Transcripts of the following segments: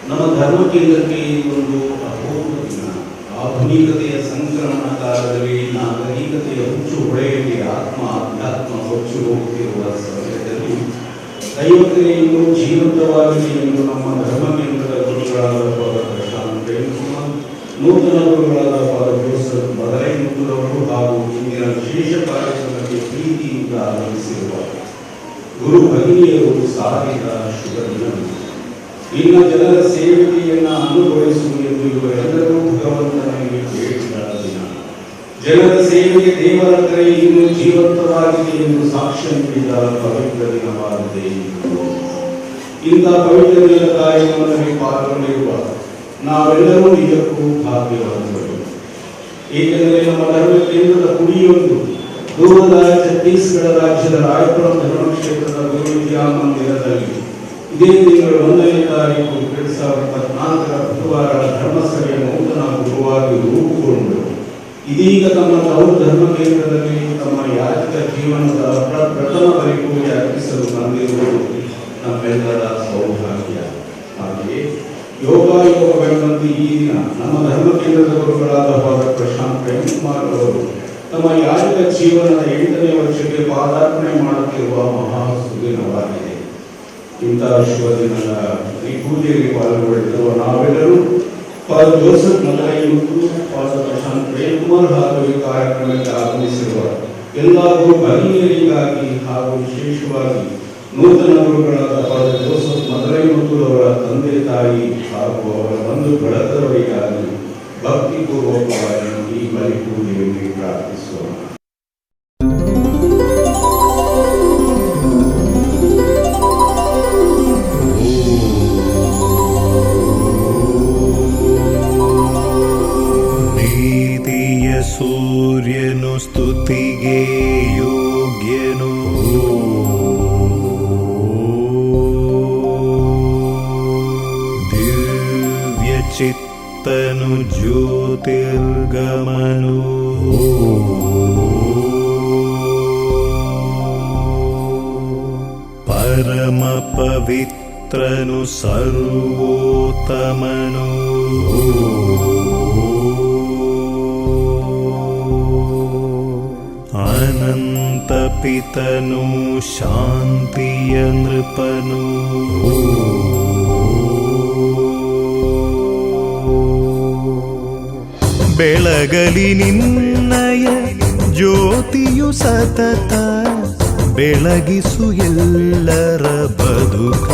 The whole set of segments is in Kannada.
ನಮ್ಮ ಧರ್ಮ ಕೇಂದ್ರಕ್ಕೆ ಒಂದು ಅಪೂರ್ವ ದಿನ. ಆಧುನಿಕತೆಯ ಸಂಕ್ರಮಣ ಕಾಲದಲ್ಲಿ ನಾಗರಿಕತೆಯ ಹುಚ್ಚು ಹೊಳೆಯಲ್ಲಿ ಅಧ್ಯಾತ್ಮ ಹೊಚ್ಚು ಹೋಗುತ್ತಿರುವ ಸಮಯದಲ್ಲಿ ದೈವತೆಯನ್ನು ಜೀವಂತವಾಗಿದೆ ಎಂದು ನಮ್ಮ ಧರ್ಮ ಕೇಂದ್ರದ ಗುರುಗಳಾದ ಫಾದರ್ ಪ್ರಶಾಂತ್ ಪ್ರೇಮಕುಮಾರ್, ನೂತನ ಗುರುಗಳಾದ ಫಾದರ್ ಜೋಸೆಫ್ ಬದಲೈಮುತ್ತೂರವರು ಹಾಗೂ ಇಂದಿನ ವಿಶೇಷ ಕಾರ್ಯಕ್ರಮಕ್ಕೆ ಪ್ರೀತಿಯಿಂದ ಆಗಮಿಸಿರುವ ಗುರು ಭಗಿನಿಯರು ಸಾರಿದ ಶುಭ ದಿನವಿದೆ. ಇನ್ನು ಜನರ ಸೇವೆಯನ್ನು ಅನುಭವಿಸುವುದು ಇವರೆಲ್ಲರೂ ಭಗವಂತನಿಗೆ ಬೇಡಿದ ದಿನ. ಜನರ ಸೇವೆಗೆ ದೇವರ ಕರೆ ಇನ್ನೂ ಜೀವಂತವಾಗಿದೆ ಎಂದು ಸಾಕ್ಷ್ಯ ನೀಡಿದ ಪವಿತ್ರ ದಿನವಾಗಿದೆ. ಇಂಥ ಪವಿತ್ರ ದಿನದ ಕಾರ್ಯಕ್ರಮದಲ್ಲಿ ಪಾಲ್ಗೊಂಡಿರುವ ನಾವೆಲ್ಲರೂ ನಿಜಕ್ಕೂ ಭಾಗ್ಯವಂತರು. ಏಕೆಂದರೆ ನಮ್ಮ ಧರ್ಮ ಕೇಂದ್ರದ ಕುಡಿಯೊಂದು ದೂರದ ಛತ್ತೀಸ್ಗಢ ರಾಜ್ಯದ ರಾಯಪುರ ಧರ್ಮಕ್ಷೇತ್ರದ ಗುರು ವಿದ್ಯಾಮಂದಿರದಲ್ಲಿ ಇದೇ ತಿಂಗಳು 1ನೇ ತಾರೀಕು 2024 ಬುಧವಾರ ಧರ್ಮಸಭೆಯ ನೂತನ ಗುರುವಾಗಿ ರೂಪುಗೊಂಡು ಇದೀಗ ತಮ್ಮ ಧರ್ಮ ಕೇಂದ್ರದಲ್ಲಿ ತಮ್ಮ ಯಾಜಕ ಜೀವನದ ಪ್ರಥಮ ಬಲಿಪೂಜೆ ಅರ್ಪಿಸಲು ಬಂದಿರುವುದು ನಮ್ಮೆಲ್ಲರ ಸೌಭಾಗ್ಯ. ಹಾಗೆಯೇ ಯೋಗಾಯೋಗವೆಂಬಂತೆ ಈ ದಿನ ನಮ್ಮ ಧರ್ಮ ಕೇಂದ್ರದ ಗುರುಗಳಾದ ಫಾದರ್ ಪ್ರಶಾಂತ್ ಪ್ರೇಮಕುಮಾರ್ ಅವರು ತಮ್ಮ ಯಾಜಕ ಜೀವನದ 8ನೇ ವರ್ಷಕ್ಕೆ ಪಾದಾರ್ಪಣೆ ಮಾಡುತ್ತಿರುವ ಮಹಾ ಸುದಿನವಾಗಿದೆ. ಇಂತಹ ಶುಭ ದಿನದ ಈ ಪೂಜೆಯಲ್ಲಿ ಪಾಲ್ಗೊಳ್ಳುತ್ತಿರುವ ನಾವೆಲ್ಲರೂ father Joseph Badalaimuthur, father Prashanth Premakumar ಹಾಗೂ ಈ ಕಾರ್ಯಕ್ರಮಕ್ಕೆ ಆಗಮಿಸಿರುವ ಎಲ್ಲ ಗುರು ಭಗಿನಿಯರಿಗಾಗಿ ಹಾಗೂ ವಿಶೇಷವಾಗಿ ನೂತನ ಗುರುಗಳಾದ ಫಾದರ್ ಜೋಸೆಫ್ ಬದಲೈಮುತ್ತೂರು ಅವರ ತಂದೆ ತಾಯಿ ಹಾಗೂ ಅವರ ಬಂಧು ಬಳಗದವರಿಗಾಗಿ ಭಕ್ತಿಪೂರ್ವಕವಾಗಿ ಈ ಬಲಿಪೂಜೆಯಲ್ಲಿ ಪ್ರಾರ್ಥಿಸೋಣ. ಸೂರ್ಯನು ಸ್ತುತಿಗೆ ಯೋಗ್ಯನು, ದಿವ್ಯ ಚಿತ್ತನು ಜ್ಯೋತಿರ್ಗಮನು, ಪರಮ ಪವಿತ್ರನು ಸರ್ವೋತ್ತಮನು, ಅನಂತ ಪಿತನು ಶಾಂತಿಯ ನೃಪನು, ಬೆಳಗಲಿ ನಿನ್ನಯ ಜ್ಯೋತಿಯು ಸತತ, ಬೆಳಗಿಸು ಎಲ್ಲರ ಬದುಕ,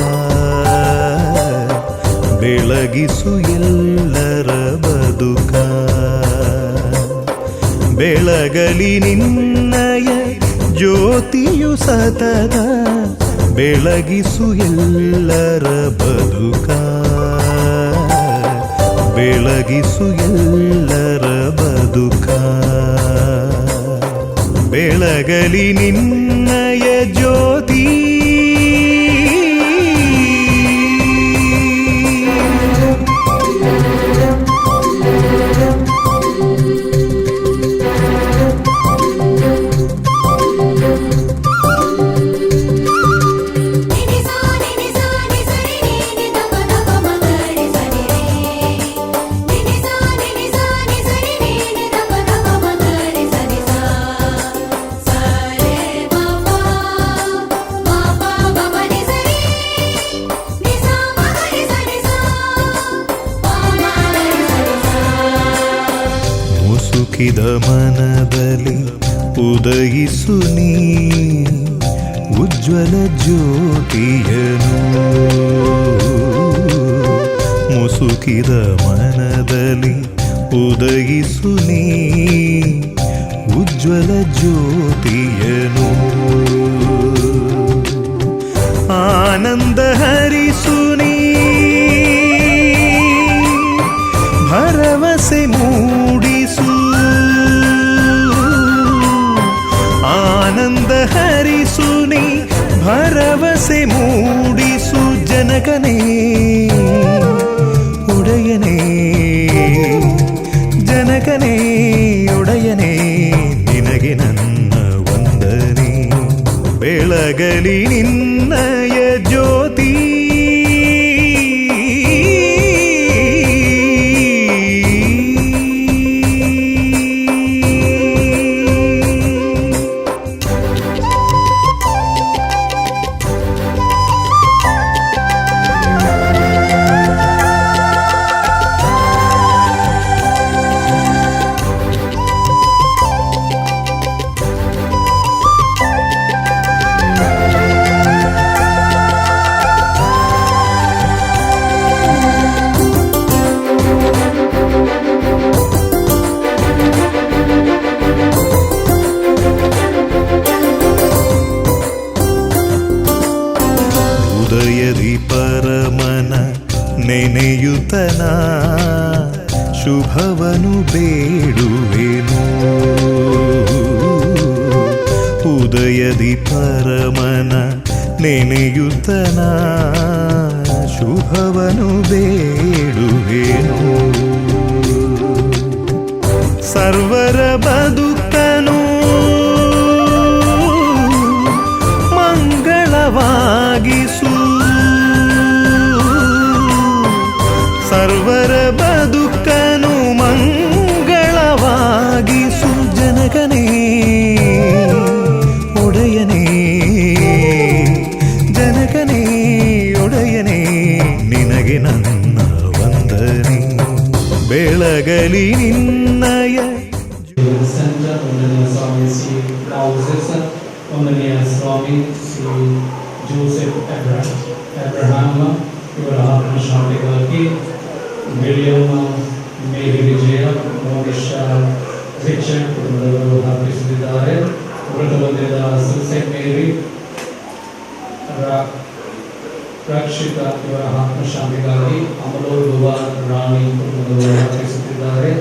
ಬೆಳಗಿಸು ಎಲ್ಲರ ಬದುಕ, ಬೆಳಗಲಿ ನಿನ್ನಯ ಜ್ಯೋತಿಯು ಸತತ, ಬೆಳಗಿಸು ಎಲ್ಲರ ಬದುಕ, ಬೆಳಗಿಸು ಎಲ್ಲರ ಬದುಕ, ಬೆಳಗಲಿ ನಿನ್ನಯ ಜ್ಯೋತಿ. ಮುಸುಕಿದ ಮನದಲ್ಲಿ ಉದಯಿಸು ನೀ ಉಜ್ವಲ ಜ್ಯೋತಿಯನು, ಮುಸುಕಿದ ಮನದಲ್ಲಿ ಉದಯಿಸು ನೀ ಉಜ್ವಲ ಜ್ಯೋತಿಯನು, ಆನಂದ ಹರಿಸು ನೀ ಭರವಸೆ ಮೂಡಿಸು, ಆನಂದ ಹರಿಸು ನೀ ಭರವಸೆ ಮೂಡಿಸು, ಜನಕನೇ ಒಡೆಯನೇ, ಜನಕನೇ ಒಡೆಯನೇ, ನಿನಗೆ ನನ್ನ ವಂದನೆ. ಬೆಳಗಲಿ ನಿನ್ನಯ ಜ್ಯೋತಿ, ಪರಮನ ನೆನೆಯುತನ ಶುಭವನು ಬೇಡುವೆನು. ಉದಯದಿ ಪರಮನ ನೆನೆಯುತನ ಶುಭವನು ಬೇಡುವೆನು. ಸರ್ವರ ಬದುಕನು ಮಂಗಳವಾಗಿಸು. ಸರ್ವರ ಬದುಕನು ಮಂಗಳವಾಗಿಸು. ಜನಕನೇ ಒಡೆಯನೇ, ಜನಕನೇ ಒಡೆಯನೇ, ನಿನಗೆ ನನ್ನ ವಂದನೆ. ಬೆಳಗಲಿ ನಿನ್ನಯ ವಂದನೀಯ ಸ್ವಾಮಿ ಶ್ರೀ ರಾವ್ ವಂದನೀಯ ಸ್ವಾಮಿ ಶ್ರೀ ಜೋಸೆಫ್ ಅಬ್ರಹಾಂ ಇವರ ಆತ್ಮ ಶಾಂತಿಗಾಗಿ, ವಿಲಿಯಂ ಮೇರಿ ವಿಜಯ ಮೋನಿಶ್ ರಿಚರ್ಡ್ ಕುಟುಂಬದವರು ಅರ್ಪಿಸುತ್ತಿದ್ದಾರೆ. ಮೃತ ಬಂದಿದ್ದ ಸುಲ್ಸೆಟ್ ಮೇರಿ ರಕ್ಷಿತ ಇವರ ಆತ್ಮ ಶಾಂತಿಗಾಗಿ ಅಮಲೋರ್ಗುವ ರಾಣಿ ಕುಟುಂಬದವರು ಅರ್ಪಿಸುತ್ತಿದ್ದಾರೆ.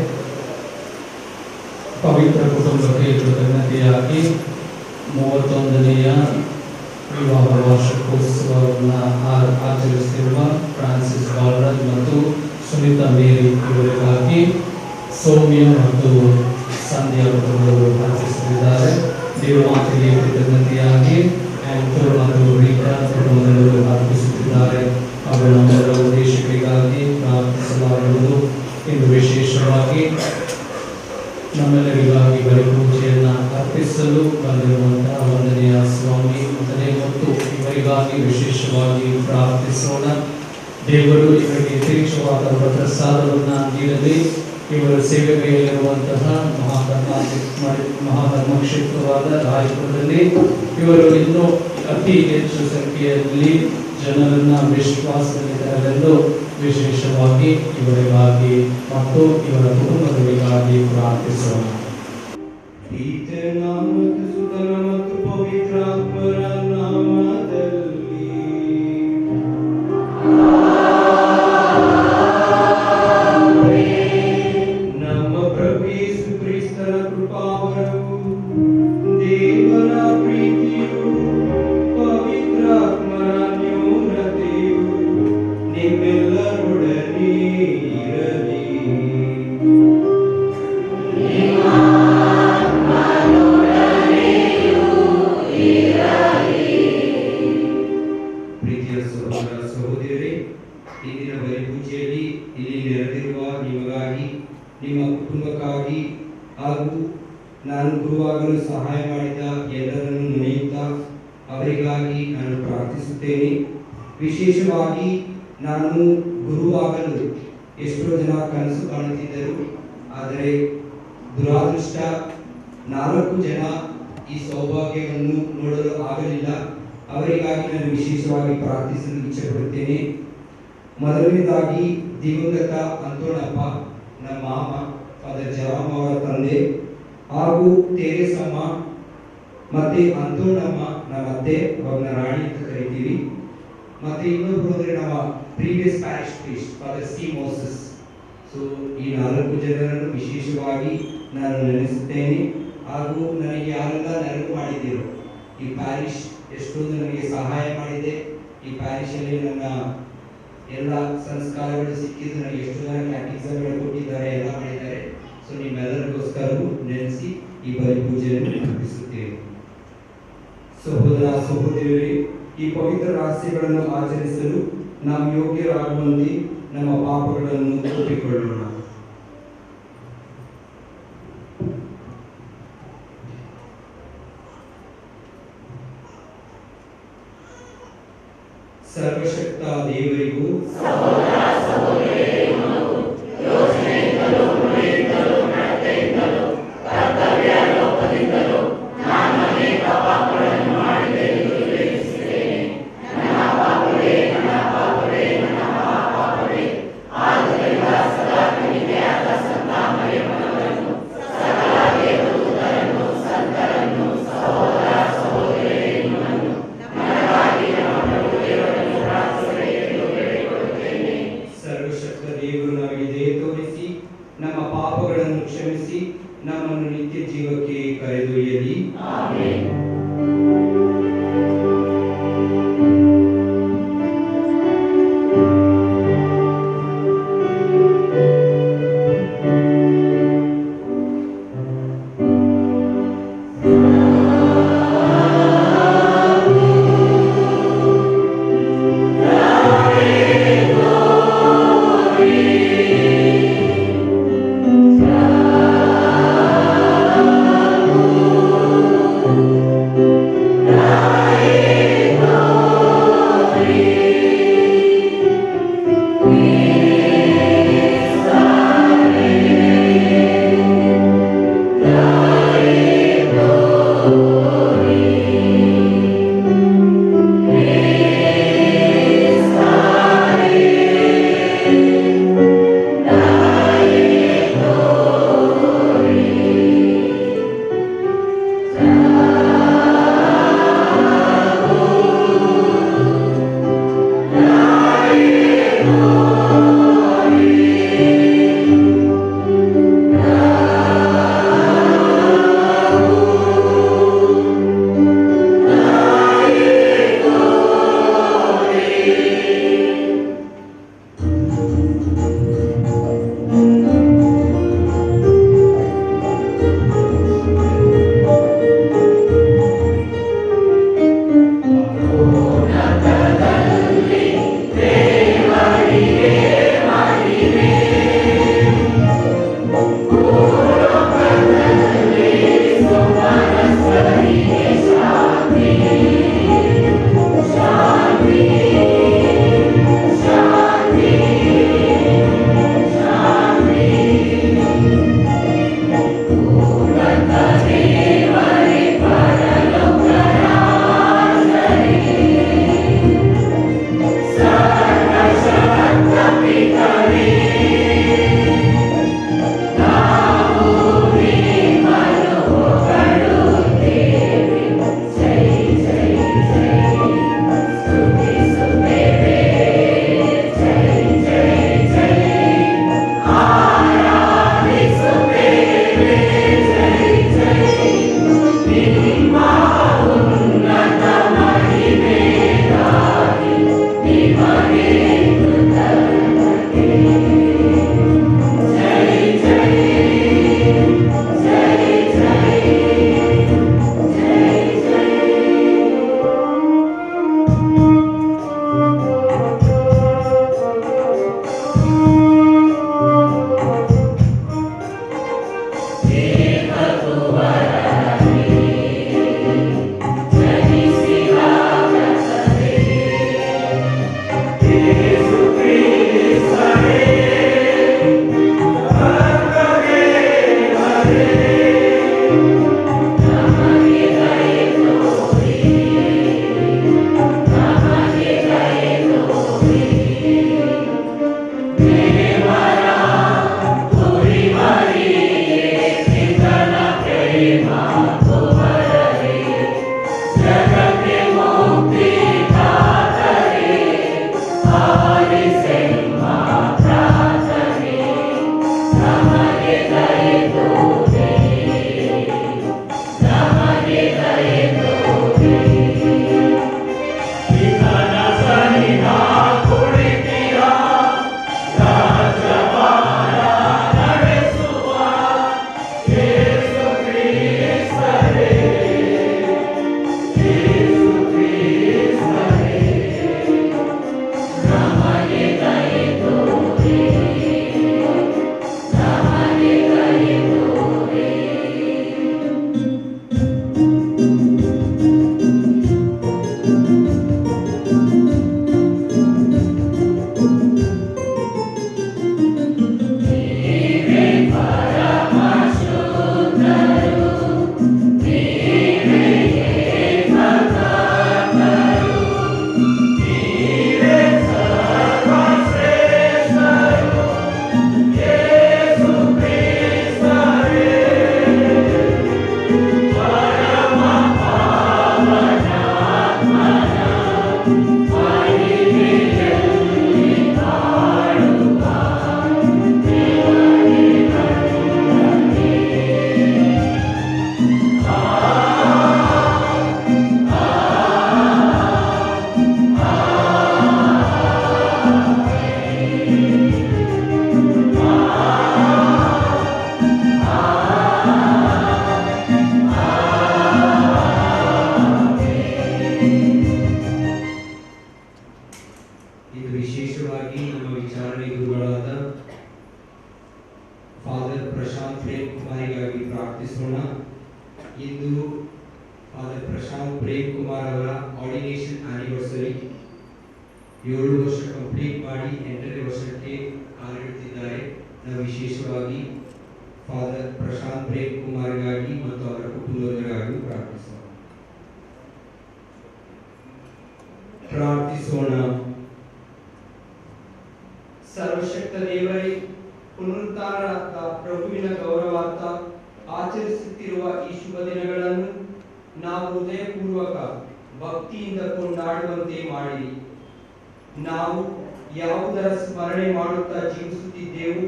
ಪವಿತ್ರ ಕುಟುಂಬಕ್ಕೆ ಕೃತಜ್ಞತೆಯಾಗಿ 31ನೇಯ ವಿವಾಹ ವಾರ್ಷಿಕೋತ್ಸವವನ್ನು ಆಚರಿಸುತ್ತಿರುವ ಫ್ರಾನ್ಸಿಸ್ ಬಾಲರಾಜ್ ಮತ್ತು ಸುನೀತಾ ಮೇರಿ ಇವರಿಗಾಗಿ ಸೌಮ್ಯ ಮತ್ತು ಸಂಧ್ಯಾ ಕುಟುಂಬದವರು ಆಚರಿಸುತ್ತಿದ್ದಾರೆ. ದೇವಮಾತೆಗೆ ಕೃತಜ್ಞತೆಯಾಗಿ ಆಂಟೋನ್ ಮತ್ತು ರೀಟಾ ಕುಟುಂಬದವರು ಅರ್ಪಿಸುತ್ತಿದ್ದಾರೆ. ಅವರ ಉದ್ದೇಶಗಳಿಗಾಗಿ ಪ್ರಾರ್ಥಿಸಲಾಗುವುದು. ಇಂದು ವಿಶೇಷವಾಗಿ ನಮ್ಮೆಲ್ಲರಿಗಾಗಿ ಬಲಿಪೂಜೆಯನ್ನು ಅರ್ಪಿಸಲು ಬಂದಿರುವಂತಹ ವಂದನೀಯ ಸ್ವಾಮಿ ಮತ್ತು ಇವರಿಗಾಗಿ ವಿಶೇಷವಾಗಿ ಪ್ರಾರ್ಥಿಸೋಣ. ದೇವರು ಇವರಿಗೆ ಯಥೇಚ್ಛವಾದ ಪ್ರಸಾದವನ್ನು ನೀಡಲಿ. ಇವರ ಸೇವೆಗೆಯಲ್ಲಿರುವಂತಹ ಮಹಾಧರ್ಮ ಕ್ಷೇತ್ರವಾದ ರಾಯಪುರದಲ್ಲಿ ಇವರು ಇನ್ನೂ ಅತಿ ಹೆಚ್ಚು ಸಂಖ್ಯೆಯಲ್ಲಿ ಜನರನ್ನ ವಿಶ್ವಾಸದಲ್ಲಿದ್ದರೆಂದು ವಿಶೇಷವಾಗಿ ಇವರಿಗಾಗಿ ಮತ್ತು ಇವರ ಕುಟುಂಬಗಳಿಗಾಗಿ ಪ್ರಾರ್ಥಿಸೋಣ. ನಮ್ಮ ಪ್ರಭು ಯೇಸು ಕ್ರಿಸ್ತರ ಕೃಪಾವರವು, ದೇವರ ಪ್ರೀತಿಯು, ಪವಿತ್ರಾತ್ಮರ ನ್ಯೂನತೆಯು ನಿಮ್ಮೆಲ್ಲರೊಡನೆ ಇರಲಿ. ಪ್ರೀತಿಯ ಸಹೋದರ ಸಹೋದರಿಯರೇ, ಇಂದಿನ ಬಲಿಪೂಜೆಯಲ್ಲಿ ಇಲ್ಲಿ ನೆರೆದಿರುವ ನಿಮಗಾಗಿ, ನಿಮ್ಮ ಕುಟುಂಬಕ್ಕಾಗಿ ಹಾಗೂ ನಾನು ಗುರುವಾಗಲು ಸಹಾಯ ಮಾಡಿದ ಎಲ್ಲರನ್ನು ನೆನೆಯುತ್ತಾ ಅವರಿಗಾಗಿ ನಾನು ಪ್ರಾರ್ಥಿಸುತ್ತೇನೆ. ವಿಶೇಷವಾಗಿ ನಾನು ಗುರುವಾಗಲು ಎಷ್ಟೋ ಜನ ಕನಸು ಕಾಣುತ್ತಿದ್ದರು, ಆದರೆ ದುರಾದೃಷ್ಟ 4 ಜನ ಈ ಸೌಭಾಗ್ಯವನ್ನು ನೋಡಲು ಆಗಲಿಲ್ಲ. ಅವರಿಗಾಗಿ ನಾನು ವಿಶೇಷವಾಗಿ ಪ್ರಾರ್ಥಿಸಲು ಇಚ್ಛೆಪಡುತ್ತೇನೆ. ಮೊದಲನೇದಾಗಿ ದಿವಂಗತ ಅಂತೋಣಪ್ಪ, ನಮ್ಮ ಮಾಮ ಫಾದರ್ ಜರಾಮ ಅವರ ತಂದೆ, ಹಾಗೂ ತೇರೇಸಮ್ಮ ಮತ್ತೆ ಅಂತೋಣಮ್ಮ ನಮ್ಮ ಅತ್ತೆ, ಅವ್ರನ್ನ ರಾಣಿ ಅಂತ ಕರಿತೀವಿ. ಮತ್ತೆ ಇನ್ನೊಬ್ರು ಅಂದ್ರೆ ನಮ್ಮ previous parish priest father C Moses. So ಈ 4 ಜನರನ್ನು ವಿಶೇಷವಾಗಿ ನಾನು ನೆನೆಸುತ್ತೇನೆ. ಹಾಗೂ ನನಗೆ ಯಾರೆಲ್ಲ ನೆರವು ಮಾಡಿದ್ದೀರೋ, ಈ ಪ್ಯಾರಿಶ್ ಎಷ್ಟೊಂದು ನನಗೆ ಸಹಾಯ ಮಾಡಿದೆ. ಈ ಪ್ಯಾರಿಶಲ್ಲಿ ನನ್ನ ಎಲ್ಲ ಸಂಸ್ಕಾರಗಳು ಸಿಕ್ಕಿದ್ದು, ನನಗೆ ಎಷ್ಟು ಜನ ಕ್ಯಾಟಿಸಮ್ಗಳು ಕೊಟ್ಟಿದ್ದಾರೆ, ಎಲ್ಲ ಮಾಡಿದ್ದಾರೆ. ಸೊ ನಿಮ್ಮೆಲ್ಲರಿಗೋಸ್ಕರವೂ ನೆನೆಸಿ ಈ ಬಲಿಪೂಜೆಯನ್ನು ಅರ್ಪಿಸುತ್ತೇವೆ. ಸಹೋದರ ಸಹೋದರಿಯರೇ, ಈ ಪವಿತ್ರ ರಹಸ್ಯಗಳನ್ನು ಆಚರಿಸಲು ನಾವು ಯೋಗ್ಯರಾಗುವಂತೆ ನಮ್ಮ ಪಾಪಗಳನ್ನು ಒಪ್ಪಿಕೊಳ್ಳೋಣ. ಸರ್ವಶಕ್ತ ದೇವರಿಗೂ ಪ್ರಾರ್ಥಿಸೋಣ. ಸರ್ವಶಕ್ತ ದೇವರೇ, ಪುನರುತ್ಥಾನದ ಪ್ರಭುವಿನ ಗೌರವಾರ್ಥ ಆಚರಿಸುತ್ತಿರುವ ಈ ಶುಭ ದಿನಗಳನ್ನು ನಾವು ಹೃದಯಪೂರ್ವಕ ಭಕ್ತಿಯಿಂದ ಕೊಂಡಾಡುವಂತೆ ಮಾಡಿರಿ. ನಾವು ಯಾವುದರ ಸ್ಮರಣೆ ಮಾಡುತ್ತಾ ಜೀವಿಸುತ್ತಿದ್ದೆವು,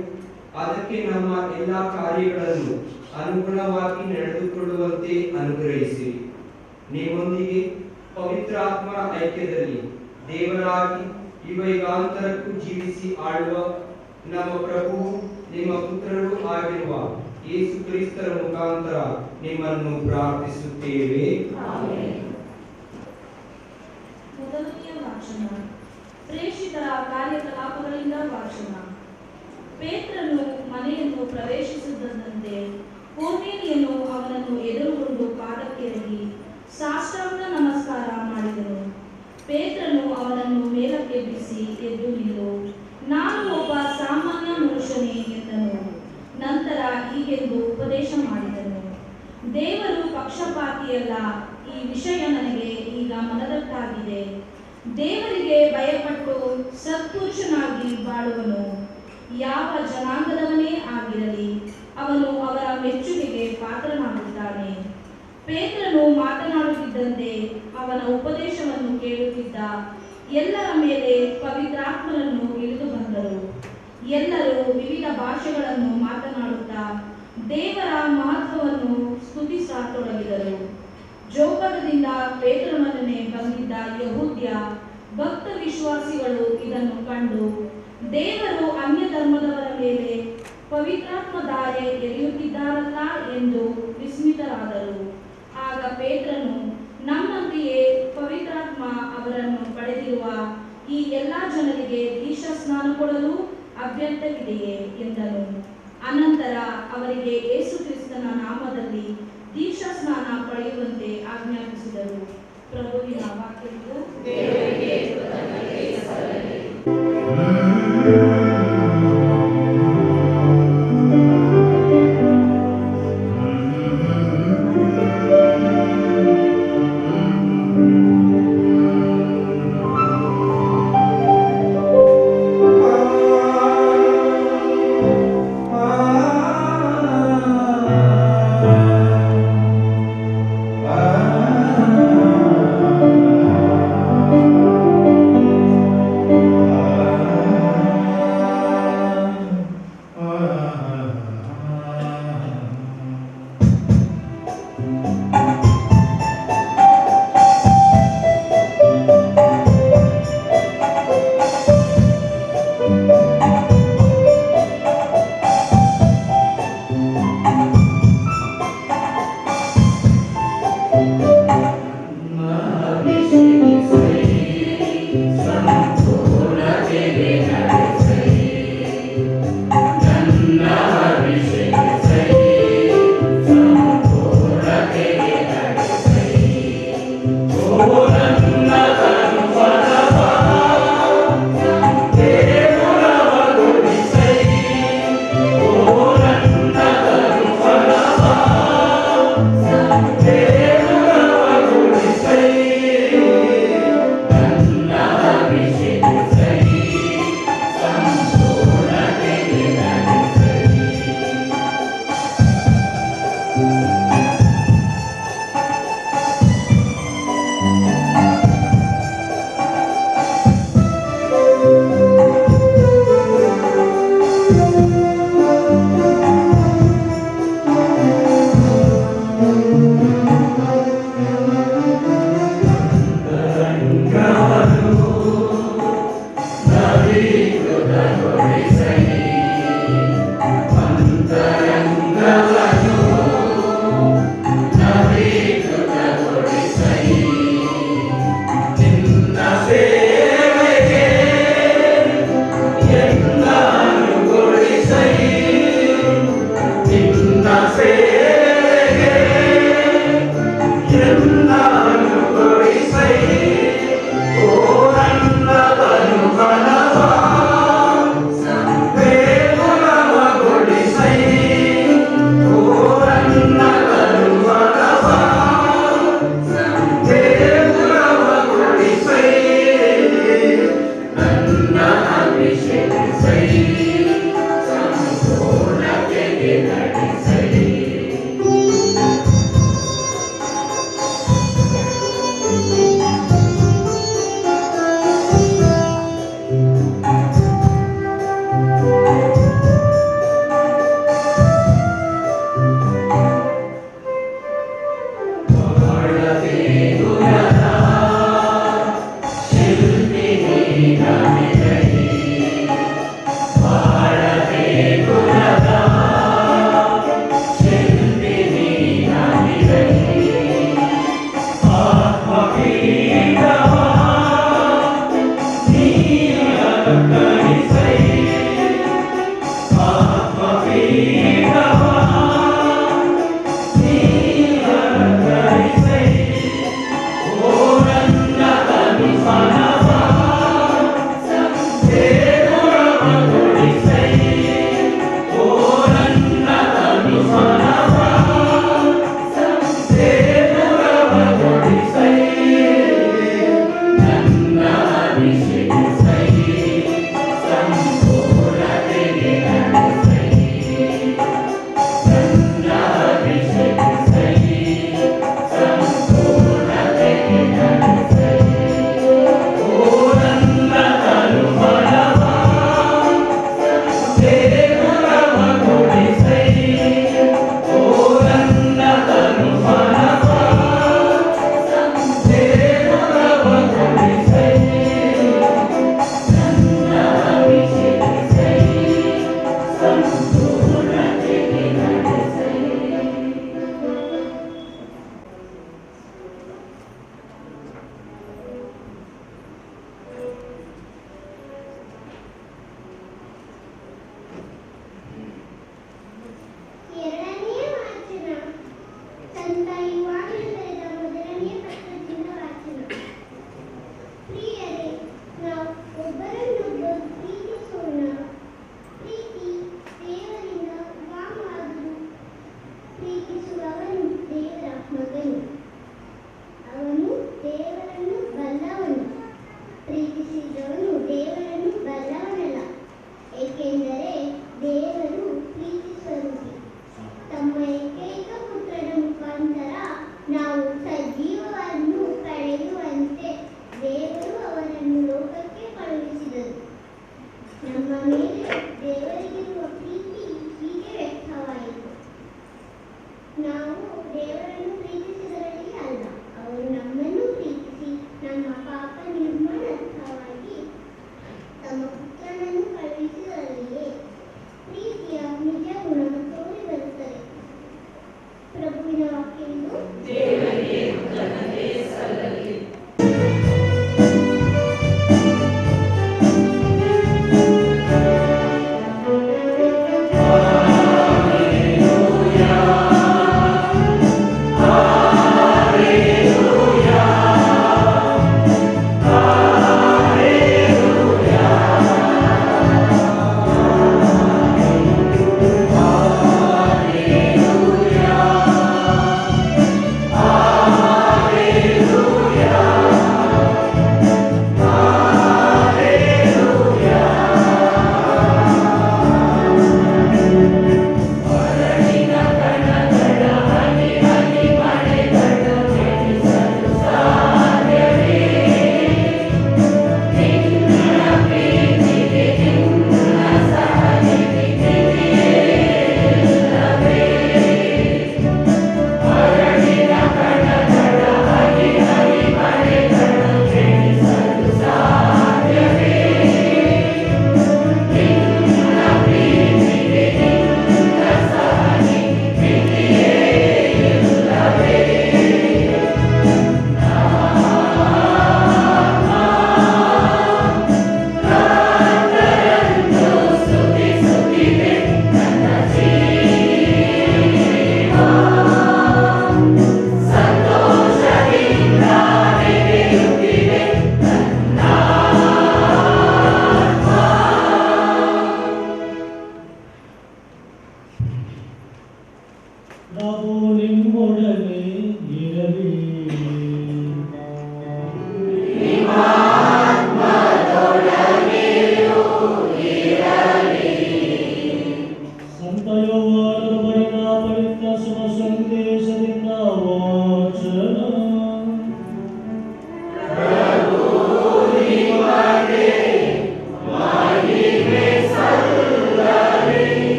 ಅದಕ್ಕೆ ನಮ್ಮ ಎಲ್ಲ ಕಾರ್ಯಗಳನ್ನು ಅನುಗುಣವಾಗಿ ನಡೆದುಕೊಳ್ಳುವಂತೆ ಅನುಗ್ರಹಿಸಿರಿ. ನಿಮ್ಮೊಂದಿಗೆ ಪವಿತ್ರಾತ್ಮರ ಐಕ್ಯದಲ್ಲಿ ದೇವರಾಗಿ ಯುಗಯುಗಾಂತರಕ್ಕೂ ಜೀವಿಸಿ ಆಳುವ ನಮ್ಮ ಪ್ರಭುವು ನಿಮ್ಮ ಪುತ್ರರು ಆಗಿರುವ ಯೇಸು ಕ್ರಿಸ್ತರ ಮುಖಾಂತರ ನಿಮ್ಮನ್ನು ಪ್ರಾರ್ಥಿಸುತ್ತೇವೆ. ಮೊದಲನೆಯ ವಾಚನ, ಪ್ರೇಷಿತರ ಕಾರ್ಯಕಲಾಪಗಳಿಂದ ವಾಚನ. ಪೇತ್ರನು ಮನೆಯನ್ನು ಪ್ರವೇಶಿಸಿದಂತೆ ಕೊರ್ನೇಲಿಯನು ಅವನನ್ನು ಎದುರುಗೊಂಡು ಪಾದಕ್ಕೆರಗಿ ಸಾಷ್ಟಾಂಗ ನಮಸ್ಕಾರ ಮಾಡಿದನು. ಪೇತ್ರನು ಅವನನ್ನು ಮೇಲಕ್ಕೆಬ್ಬಿಸಿ, ಎದ್ದು ನಿಲ್ಲು, ನಾನು ಒಬ್ಬ ಸಾಮಾನ್ಯ ಮನುಷ್ಯನೇ ಎಂದನು. ನಂತರ ಹೀಗೆಂದು ಉಪದೇಶ ಮಾಡಿದನು, ದೇವರು ಪಕ್ಷಪಾತಿಯಲ್ಲ. ಈ ವಿಷಯ ನನಗೆ ಈಗ ಮನದಟ್ಟಾಗಿದೆ. ದೇವರಿಗೆ ಭಯಪಟ್ಟು ಸತ್ಪುರುಷನಾಗಿ ಬಾಳುವನು. ಯಾವ ಜನಾಂಗದವನೇ ಆಗಿರಲಿ, ಅವನು ಅವರ ಮೆಚ್ಚುಗೆಗೆ ಪಾತ್ರನಾಗುತ್ತಾನೆ. ಪೇತ್ರನು ಮಾತನಾಡುತ್ತಿದ್ದಂತೆ ಅವನ ಉಪದೇಶವನ್ನು ಕೇಳುತ್ತಿದ್ದ ಎಲ್ಲರ ಮೇಲೆ ಪವಿತ್ರಾತ್ಮರನ್ನು ಇಳಿದು ಬಂದರು. ಎಲ್ಲರೂ ವಿವಿಧ ಭಾಷೆಗಳನ್ನು ಮಾತನಾಡುತ್ತಾ ದೇವರ ಮಹತ್ವವನ್ನು ಸ್ತುತಿಸತೊಡಗಿದರು. ಜೋಪದದಿಂದ ಪೇತ್ರನೊಡನೆ ಬಂದಿದ್ದ ಯಹೂದ್ಯ ಭಕ್ತ ವಿಶ್ವಾಸಿಗಳು ಇದನ್ನು ಕಂಡು ದೇವರು ಅನ್ಯ ಧರ್ಮದವರ ಮೇಲೆ ಪವಿತ್ರಾತ್ಮ ಧಾರೆ ಎರೆಯುತ್ತಿದ್ದಾರಲ್ಲ ಎಂದು ವಿಸ್ಮಿತರಾದರು. ಆಗ ಪೇತ್ರನು, ನಮ್ಮಂತೆಯೇ ಪವಿತ್ರಾತ್ಮ ಅವರನ್ನು ಪಡೆದಿರುವ ಈ ಎಲ್ಲ ಜನರಿಗೆ ದೀಕ್ಷಾ ಸ್ನಾನ ಕೊಡಲು ಅಭ್ಯರ್ಥವಿದೆಯೇ ಎಂದನು. ಅನಂತರ ಅವರಿಗೆ ಯೇಸು ಕ್ರಿಸ್ತನ ನಾಮದಲ್ಲಿ ದೀಕ್ಷಾ ಸ್ನಾನ ಪಡೆಯುವಂತೆ ಆಜ್ಞಾಪಿಸಿದರು. ಪ್ರಭುವಿನ ವಾಕ್ಯವು ದೇವರಿಗೆ ಕೃತಜ್ಞತೆ ಸಲ್ಲಲಿ.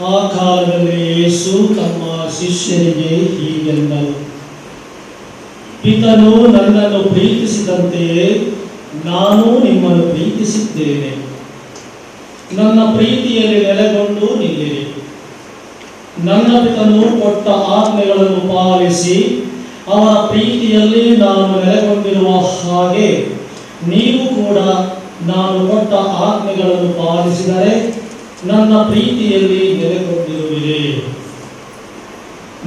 ಆ ಕಾಲದಲ್ಲಿ ಯೇಸು ತಮ್ಮ ಶಿಷ್ಯರಿಗೆ ಹೀಗೆಂದರು, ಪಿತನು ನನ್ನನ್ನು ಪ್ರೀತಿಸಿದಂತೆಯೇ ನಾನು ನಿಮ್ಮನ್ನು ಪ್ರೀತಿಸಿದ್ದೇನೆ. ನನ್ನ ಪ್ರೀತಿಯಲ್ಲಿ ನೆಲೆಗೊಂಡು ನಿಲ್ಲಿರಿ. ನನ್ನ ಪಿತನು ಕೊಟ್ಟ ಆಜ್ಞೆಗಳನ್ನು ಪಾಲಿಸಿ ಅವರ ಪ್ರೀತಿಯಲ್ಲಿ ನಾನು ನೆಲೆಗೊಂಡಿರುವ ಹಾಗೆ ನೀವು ಕೂಡ ನಾನು ಕೊಟ್ಟ ಆಜ್ಞೆಗಳನ್ನು ಪಾಲಿಸಿದರೆ ನನ್ನ ಪ್ರೀತಿಯಲ್ಲಿ ನೆಲೆಗೊಂಡಿರುವಿರಿ.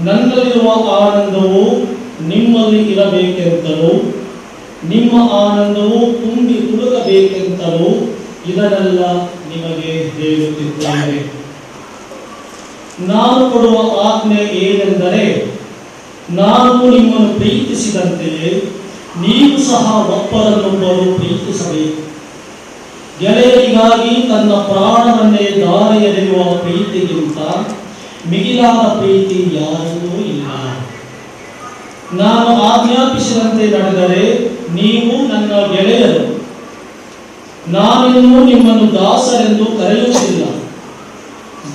ನನ್ನಲ್ಲಿರುವ ಆನಂದವು ನಿಮ್ಮಲ್ಲಿ ಇರಬೇಕೆಂತಲೂ ನಿಮ್ಮ ಆನಂದವು ತುಂಬಿ ತುಳುಕಬೇಕೆಂತಲೂ ಇದನ್ನೆಲ್ಲ ನಿಮಗೆ ಹೇಳುತ್ತಿದ್ದೇನೆ. ನಾನು ಕೊಡುವ ಆಜ್ಞೆ ಏನೆಂದರೆ, ನಾನು ನಿಮ್ಮನ್ನು ಪ್ರೀತಿಸಿದಂತೆಯೇ ನೀವು ಸಹ ಒಬ್ಬರನ್ನೊಬ್ಬರು ಪ್ರೀತಿಸಬೇಕು. ಗೆಳೆಯರಿಗಾಗಿ ತನ್ನ ಪ್ರಾಣವನ್ನೇ ದಾರಿಯಲ್ಲಿರುವ ಪ್ರೀತಿಗಿಂತ ಮಿಗಿಲಾದ ಪ್ರೀತಿ ಯಾರಲ್ಲೂ ಇಲ್ಲ. ನಾನು ಆಜ್ಞಾಪಿಸಿದಂತೆ ನಡೆದರೆ ನೀವು ನನ್ನ ಗೆಳೆಯರು. ನಾನಿನ್ನೂ ನಿಮ್ಮನ್ನು ದಾಸರೆಂದು ಕರೆಯುವುದಿಲ್ಲ.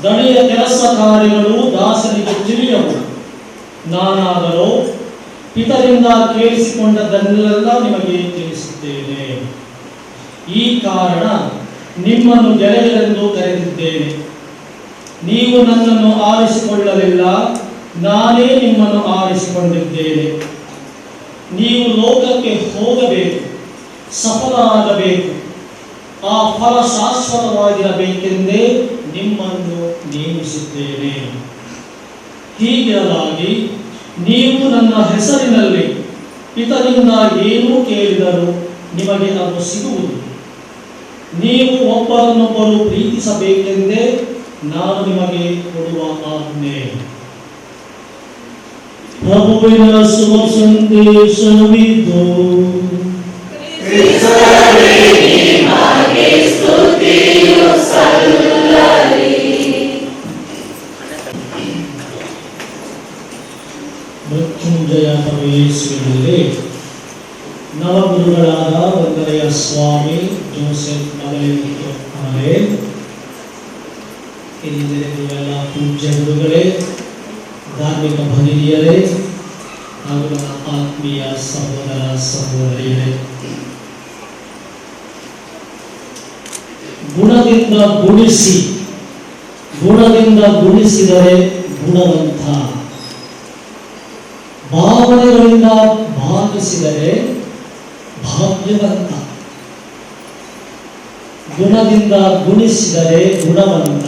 ದಣಿಯ ಕೆಲಸ ಕಾರ್ಯಗಳು ದಾಸರಿಗೆ ತಿಳಿಯವು. ನಾನಾದರೂ ಪಿತರಿಂದ ಕೇಳಿಸಿಕೊಂಡದ್ದನ್ನೆಲ್ಲ ನಿಮಗೆ ತಿಳಿಸುತ್ತೇನೆ. ಈ ಕಾರಣ ನಿಮ್ಮನ್ನು ಗೆಳೆಯರೆಂದು ಕರೆದಿದ್ದೇನೆ. ನೀವು ನನ್ನನ್ನು ಆರಿಸಿಕೊಳ್ಳಲಿಲ್ಲ, ನಾನೇ ನಿಮ್ಮನ್ನು ಆರಿಸಿಕೊಂಡಿದ್ದೇನೆ. ನೀವು ಲೋಕಕ್ಕೆ ಹೋಗಬೇಕು, ಸಫಲರಾಗಬೇಕು, ಆ ಫಲ ಶಾಶ್ವತವಾಗಿರಬೇಕೆಂದೇ ನಿಮ್ಮನ್ನು ನೇಮಿಸಿದ್ದೇನೆ. ಹೀಗಿರಲಾಗಿ ನೀವು ನನ್ನ ಹೆಸರಿನಲ್ಲಿ ಪಿತನಿಂದ ಏನೂ ಕೇಳಿದರೂ ನಿಮಗೆ ಅದು ಸಿಗುವುದು. ನೀವು ಒಬ್ಬರನ್ನೊಬ್ಬರು ಪ್ರೀತಿಸಬೇಕೆಂದೇ ನಾನು ನಿಮಗೆ ಕೊಡುವ ಆಜ್ಞೆ. ಪ್ರಭುವಿನ ಶುಭ ಸಂದೇಶವಿದು. ಮೃತ್ಯುಂಜಯ ಪ್ರವೇಶಿಸುವಲ್ಲಿ ನವಗುರುಗಳಾದ ವಂದನೆಯ ಸ್ವಾಮಿ ಜೋಸೆಫ್ ಅವರೇ, ಇಲ್ಲಿ ಎಲ್ಲ ಪೂಜ್ಯ ಗುರುಗಳೇ, ಧಾರ್ಮಿಕ ಭಗಿನಿಯರೇ ಹಾಗೂ ನನ್ನ ಆತ್ಮೀಯ ಸಹೋದರ ಸಹೋದರಿಯರೇ, ಗುಣದಿಂದ ಗುಣಿಸಿದರೆ ಗುಣವಂತ, ಭಾವನೆಗಳಿಂದ ಭಾಗಿಸಿದರೆ ಭಾಗ್ಯವಂತ. ಗುಣದಿಂದ ಗುಣಿಸಿದರೆ ಗುಣವಂತ,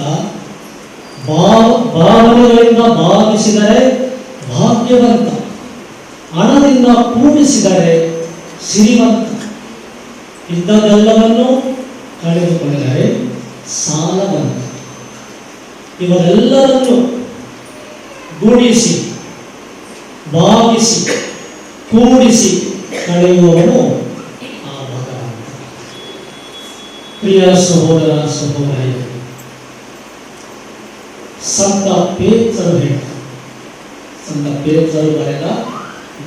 ಭಾವನೆಗಳಿಂದ ಭಾಗಿಸಿದರೆ ಭಾಗ್ಯವಂತ, ಹಣದಿಂದ ಕೂಡಿಸಿದರೆ ಸಿರಿವಂತ, ಇದ್ದದೆಲ್ಲವನ್ನು ಕಳೆದುಕೊಂಡರೆ ಸಾಲವಂತ. ಇವರೆಲ್ಲರನ್ನು ಗುಣಿಸಿ ಭಾಗಿಸಿ ಕೂಡಿಸಿ ಕಳೆಯುವವನು ಆ ಭಗವಂತ. ಪ್ರಿಯ ಸಹೋದರ ಸಹೋದರಿಯರು, ಸಂತ ಪೇತ್ರರು ಬರೆದ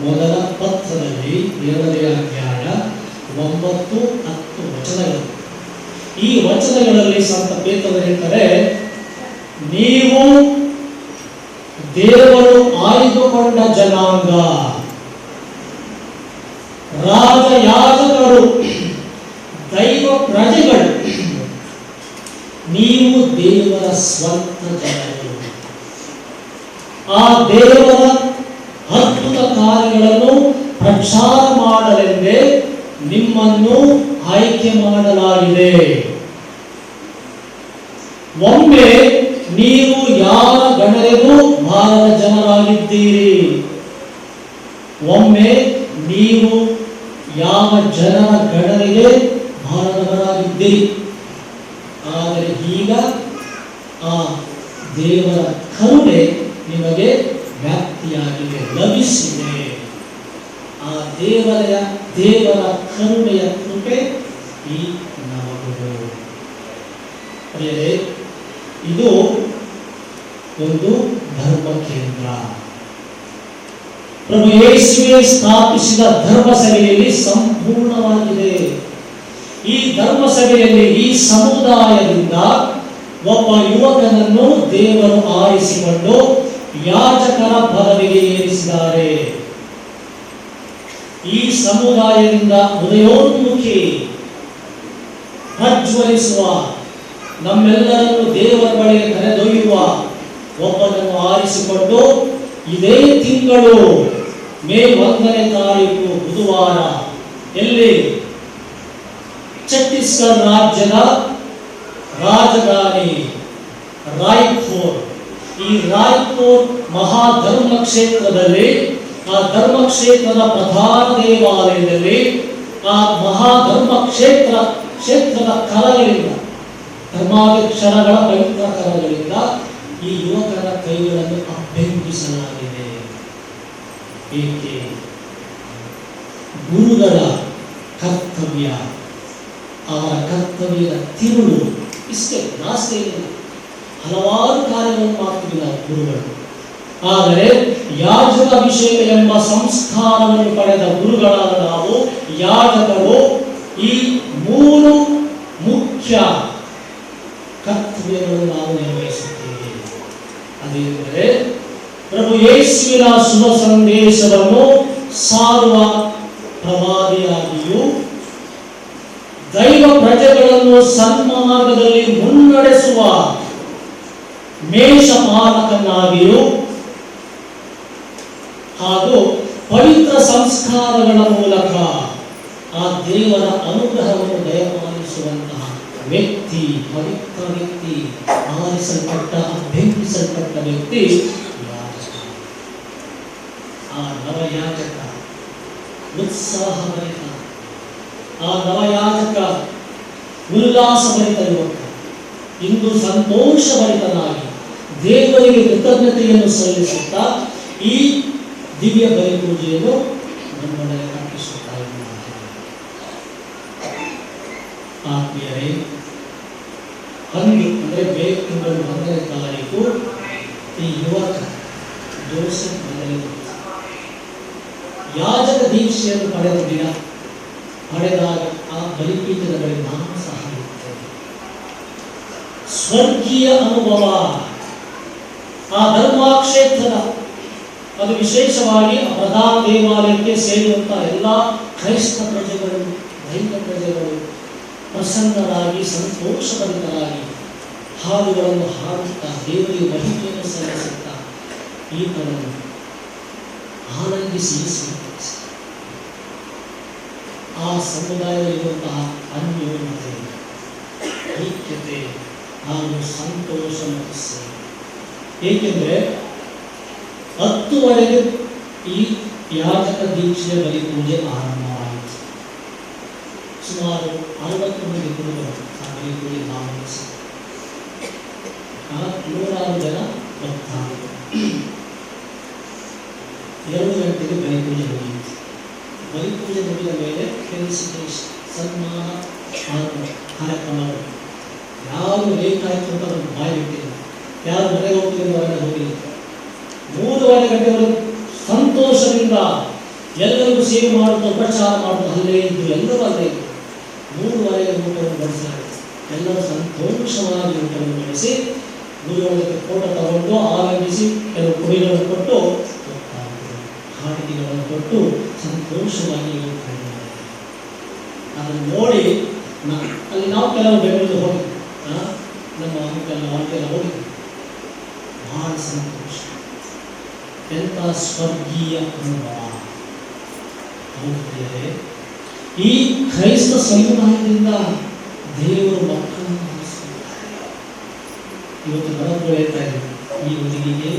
ಮೊದಲ ಪತ್ರದಲ್ಲಿ 2ನೇ ಅಧ್ಯಾಯ 9-10 ವಚನಗಳು. ಈ ವಚನಗಳಲ್ಲಿ ಸಂತ ಪೇತ್ರರು ಹೇಳ್ತಾರೆ, ನೀವು ದೇವರು ಆಯ್ದುಕೊಂಡ ಜನಾಂಗ, ರಾಜಯಾಜಕರು, ದೈವ ಪ್ರಜೆಗಳು, ನೀವು ದೇವರ ಸ್ವಂತ ಜನರು. ಆ ದೇವರ ಅದ್ಭುತ ಕಾರ್ಯಗಳನ್ನು ಪ್ರಚಾರ ಮಾಡಲೆಂದೇ ನಿಮ್ಮನ್ನು ಆಯ್ಕೆ ಮಾಡಲಾಗಿದೆ. ಒಮ್ಮೆ ನೀವು ಯಾರ ಗಣನೆಗೂ ಬಾರದ ಜನರಾಗಿದ್ದೀರಿ. ಒಮ್ಮೆ ನೀವು ಯಾವ ಜನರ ಗಣನೆಗೆ ಬಾರದವರಾಗಿದ್ದೀರಿ. ಆದರೆ ಈಗ ಆ ದೇವರ ಕರುಣೆ ನಿಮಗೆ ವ್ಯಾಪ್ತಿಯಾಗಿದೆ, ಲಭಿಸಿದೆ. ಆ ದೇವರ ಕರುಣೆಯ ಕೃಪೆ ಈ ನಮಗುರು. ಇದು ಒಂದು ಧರ್ಮ ಕೇಂದ್ರ. ಪ್ರಭು ಯೇಸುವೆ ಸ್ಥಾಪಿಸಿದ ಧರ್ಮ ಸಭೆಯಲ್ಲಿ ಸಂಪೂರ್ಣವಾಗಿದೆ. ಈ ಧರ್ಮ ಸಭೆಯಲ್ಲಿ ಈ ಸಮುದಾಯದಿಂದ ಒಬ್ಬ ಯುವಕನನ್ನು ದೇವರು ಆರಿಸಿಕೊಂಡು ಯಾಜಕರ ಪದವಿಗೆ ಏರಿಸಿದ್ದಾರೆ. ಈ ಸಮುದಾಯದಿಂದ ಉದಯೋನ್ಮುಖಿ ಪ್ರಜ್ವಲಿಸುವ, ನಮ್ಮೆಲ್ಲರನ್ನು ದೇವರ ಬಳಿಗೆ ಕರೆದೊಯ್ಯುವ ಒಬ್ಬನನ್ನು ಆರಿಸಿಕೊಂಡು ಇದೇ ತಿಂಗಳು ಮೇ 1ನೇ ತಾರೀಕು ಬುಧವಾರ ಎಲ್ಲಿ ಛತ್ತೀಸ್ಗಢ ರಾಜ್ಯದ ರಾಜಧಾನಿ ರಾಯ್ಪುರ್, ಈ ರಾಯ್ಪುರ್ ಮಹಾಧರ್ಮ ಕ್ಷೇತ್ರದಲ್ಲಿ, ಆ ಧರ್ಮಕ್ಷೇತ್ರದ ಪ್ರಧಾನ ದೇವಾಲಯದಲ್ಲಿ, ಆ ಮಹಾಧರ್ಮ ಕ್ಷೇತ್ರದ ಕರಗಳಿಂದ, ಧರ್ಮಾಧ್ಯಕ್ಷರಗಳ ಪವಿತ್ರ ಕರಗಳಿಂದ ಈ ಯುವಕರ ಕೈಗಳನ್ನು ಅಭ್ಯಂಗಿಸಲಾಗಿದೆ. ಏಕೆ? ಗುರುಗಳ ಕರ್ತವ್ಯ, ಅವರ ಕರ್ತವ್ಯದ ತಿರುಳು ಇಷ್ಟೇ, ಜಾಸ್ತಿ ಇಲ್ಲ. ಹಲವಾರು ಕಾರ್ಯಗಳನ್ನು ಮಾಡ್ತಿಲ್ಲ ಗುರುಗಳು. ಆದರೆ ಯಾಜಕ ಅಭಿಷೇಕ ಎಂಬ ಸಂಸ್ಕಾರವನ್ನು ಪಡೆದ ಗುರುಗಳಾದ ನಾವು ಯಾಜಕರು ಈ 3 ಮುಖ್ಯ ಕರ್ತವ್ಯಗಳನ್ನು ನಾವು ನಿರ್ವಹಿಸುತ್ತೇವೆ. ಅದೇನೆಂದರೆ ಪ್ರಭು ಯೇಸುವಿನ ಶುಭ ಸಂದೇಶವನ್ನು ಸಾರುವ ಪ್ರವಾದಿಯಾಗಿಯೂ, ದೈವ ಪ್ರಜೆಗಳನ್ನು ಸನ್ಮಾರ್ಗದಲ್ಲಿ ಮುನ್ನಡೆಸುವ ಮೇಷಪಾಲಕನಾಗಿಯೂ, ಹಾಗೂ ಪವಿತ್ರ ಸಂಸ್ಕಾರಗಳ ಮೂಲಕ ಆ ದೇವರ ಅನುಗ್ರಹವನ್ನು ದಯಪಾಲಿಸುವಂತಹ ವ್ಯಕ್ತಿ, ಪವಿತ್ರ ವ್ಯಕ್ತಿ, ಆರಿಸಲ್ಪಟ್ಟ ಅಭ್ಯಂಗಿಸಲ್ಪಟ್ಟ ವ್ಯಕ್ತಿ ಯಾಜಕ. ಆ ನವಯಾಜಕ ಉತ್ಸಾಹಭರಿತ, ಆ ನವಯಾಜಕ ಉಲ್ಲಾಸಭರಿತ ಯುವಕ ಇಂದು ಸಂತೋಷಭರಿತನಾಗಿ ದೇವರಿಗೆ ಕೃತಜ್ಞತೆಯನ್ನು ಸಲ್ಲಿಸುತ್ತಾ ಈ ದಿವ್ಯ ಬಲಿ ಪೂಜೆಯನ್ನು ನಮ್ಮೊಳಗೆ ಅರ್ಪಿಸುತ್ತಾ ಇದ್ದಾರೆ. ಆತ್ಮೀಯರೇ, ಅಂದರೆ ಮೇ ತಿಂಗಳು 1ನೇ ತಾರೀಕು ಈ ಯುವಕ ಜೋಸೆಫ್ ಯಾಜಕ ದೀಕ್ಷೆಯನ್ನು ಪಡೆದ ದಿನ, ಪಡೆದಾಗ ಆ ಬಲಿಪೀಠದ ಬಳಿ ನಾನು ಸಹ ಇರ್ತೇನೆ. ಸ್ವರ್ಗೀಯ ಅನುಭವ, ಆ ಧರ್ಮಕ್ಷೇತ್ರದ, ಅದು ವಿಶೇಷವಾಗಿ ಆ ಪ್ರಧಾನ ದೇವಾಲಯಕ್ಕೆ ಸೇರುವಂತಹ ಎಲ್ಲ ಕ್ರೈಸ್ತ ಪ್ರಜೆಗಳು, ದೈವ ಪ್ರಜೆಗಳು ಪ್ರಸನ್ನರಾಗಿ ಸಂತೋಷಭರಿತರಾಗಿ ಹಾಡುಗಳನ್ನು ಹಾಡುತ್ತಾ ದೇವರಿಗೆ ಮಹಿಮೆಯನ್ನು ಸಲ್ಲಿಸುತ್ತಾ ಈತನನ್ನು ಆನಂದಿಸಿ ಸಂತೋಷ. ಆ ಸಮುದಾಯದಲ್ಲಿರುವಂತಹ ಅನ್ಯೋನ್ಯತೆ, ಐಕ್ಯತೆ ಹಾಗೂ ಸಂತೋಷ ಮತ್ತು ಸೇವೆ. ಏಕೆಂದರೆ 10ವರೆಗೆ ಈ ಯಾಜಕ ದೀಕ್ಷೆಯ ಬಲಿ ಪೂಜೆ ಆರಂಭವಾಯಿತು. ಸುಮಾರು 60 ಮಂದಿ ಗುರುಗಳು ಆ ಬಲಿ ಪೂಜೆ ಭಾಗವಹಿಸಿ 100 ಜನ ಭಕ್ತಾದಿಗಳು. 2 ಗಂಟೆಗೆ ಬಲಿ ಪೂಜೆ ಮುಗಿಯಿತು. ಬಲಿ ಪೂಜೆ ಮುಗಿದ ಮೇಲೆ ಫೆಲಿಸಿಟೇಷನ್, ಸನ್ಮಾನ ಕಾರ್ಯಕ್ರಮಗಳು ಯಾರು ಬೇಕಾಯಿತು ಅಂತ ಒಂದು ಬಾಯಿ ಬಿಟ್ಟಿಲ್ಲ. ಯಾರು ಮನೆಗೆ ಹೋಗ್ತಿದ್ರು ಅವರೆಲ್ಲ ಹೋಗಿಲ್ಲ. 3:30 ಗಂಟೆವರೆಗೂ ಸಂತೋಷದಿಂದ ಎಲ್ಲರಿಗೂ ಸೇವೆ ಮಾಡುತ್ತಾ ಉಪಚಾರ ಮಾಡುತ್ತಾ ಅಲ್ಲೇ ಇದ್ದು, ಎಲ್ಲರೂ ಅಲ್ಲೇ ಇದ್ದು 3:30ಗೆ ಊಟವನ್ನು ಬಡಿಸ್ತಾರೆ. ಎಲ್ಲರೂ ಸಂತೋಷವಾಗಿ ಊಟವನ್ನು ಬಡಿಸಿ ಗುರುಗಳ ಜೊತೆ ಫೋಟೋ ತಗೊಂಡು ಆರಂಭಿಸಿ ಕೆಲವು ಕುಡಿಗಳನ್ನು ಕೊಟ್ಟು ಕಾಣಿಕೆಗಳನ್ನು ಕೊಟ್ಟು ಸಂತೋಷವಾಗಿ ಹೋಗ್ತಾರೆ. ಅದನ್ನು ನೋಡಿ ಅಲ್ಲಿ ನಾವು ಕೆಲವು ಬೆಂಗಳೂರು ಹೋಗಿದ್ವಿ, ನಮ್ಮ ಕೆಲವು ಹೋಗಿದ್ವಿ. ಬಹಳ ಸಂತೋಷ, ಎಂಥ ಸ್ವರ್ಗೀಯ ಅನುಭವ. ಹೋಗ್ತಿದ್ದಾರೆ. ಈ ಕ್ರೈಸ್ತ ಸಮುದಾಯದಿಂದ ದೇವರು ಮಕ್ಕಳನ್ನು ಆರಿಸಿದ್ದಾರೆ. ಇವತ್ತು ಬರೋದು ಹೇಳ್ತಾ ಇದ್ದೀವಿ, ಈ ಹುಡುಗಿಗೆ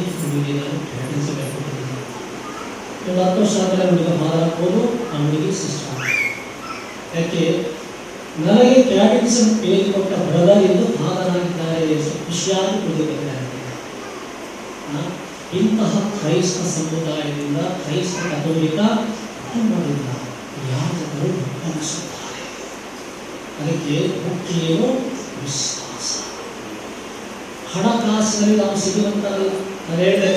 ನಾನು ಪ್ರಕಟಿಸಬೇಕು. ಒಂದು 10 ವರ್ಷ ಆದಮೇಲೆ ಹುಡುಗ ಮಾತಾಡ್ಬೋದು, ಆ ಹುಡುಗಿ ಸಿಸ್ಟರ್. ಯಾಕೆ? ನನಗೆ ಕ್ಯಾಟೆಕಿಸಮ್ ಹೇಳಿಕೊಟ್ಟ ಬ್ರದರ್ ಎಂದು ಭಾಗನಾಗಿದ್ದಾರೆ, ಖುಷಿಯಾಗಿ ಕುಳಿತುಕೊಂಡಿದ್ದಾರೆ. ಇಂತಹ ಕ್ರೈಸ್ತ ಸಮುದಾಯದಿಂದ, ಕ್ರೈಸ್ತ ಕಥೋಲಿಕ ಕುಟುಂಬದಿಂದ ಯಾಜಕರು ಉದ್ಭವಿಸುತ್ತಾರೆ. ಅದಕ್ಕೆ ಮುಖ್ಯೇನು ವಿಶ್ವಾಸ. ಹಣಕಾಸಿನಲ್ಲಿ ನಾವು ಸಿಗುವಂತಲ್ಲ. ನಾನು ಹೇಳಿದೆ,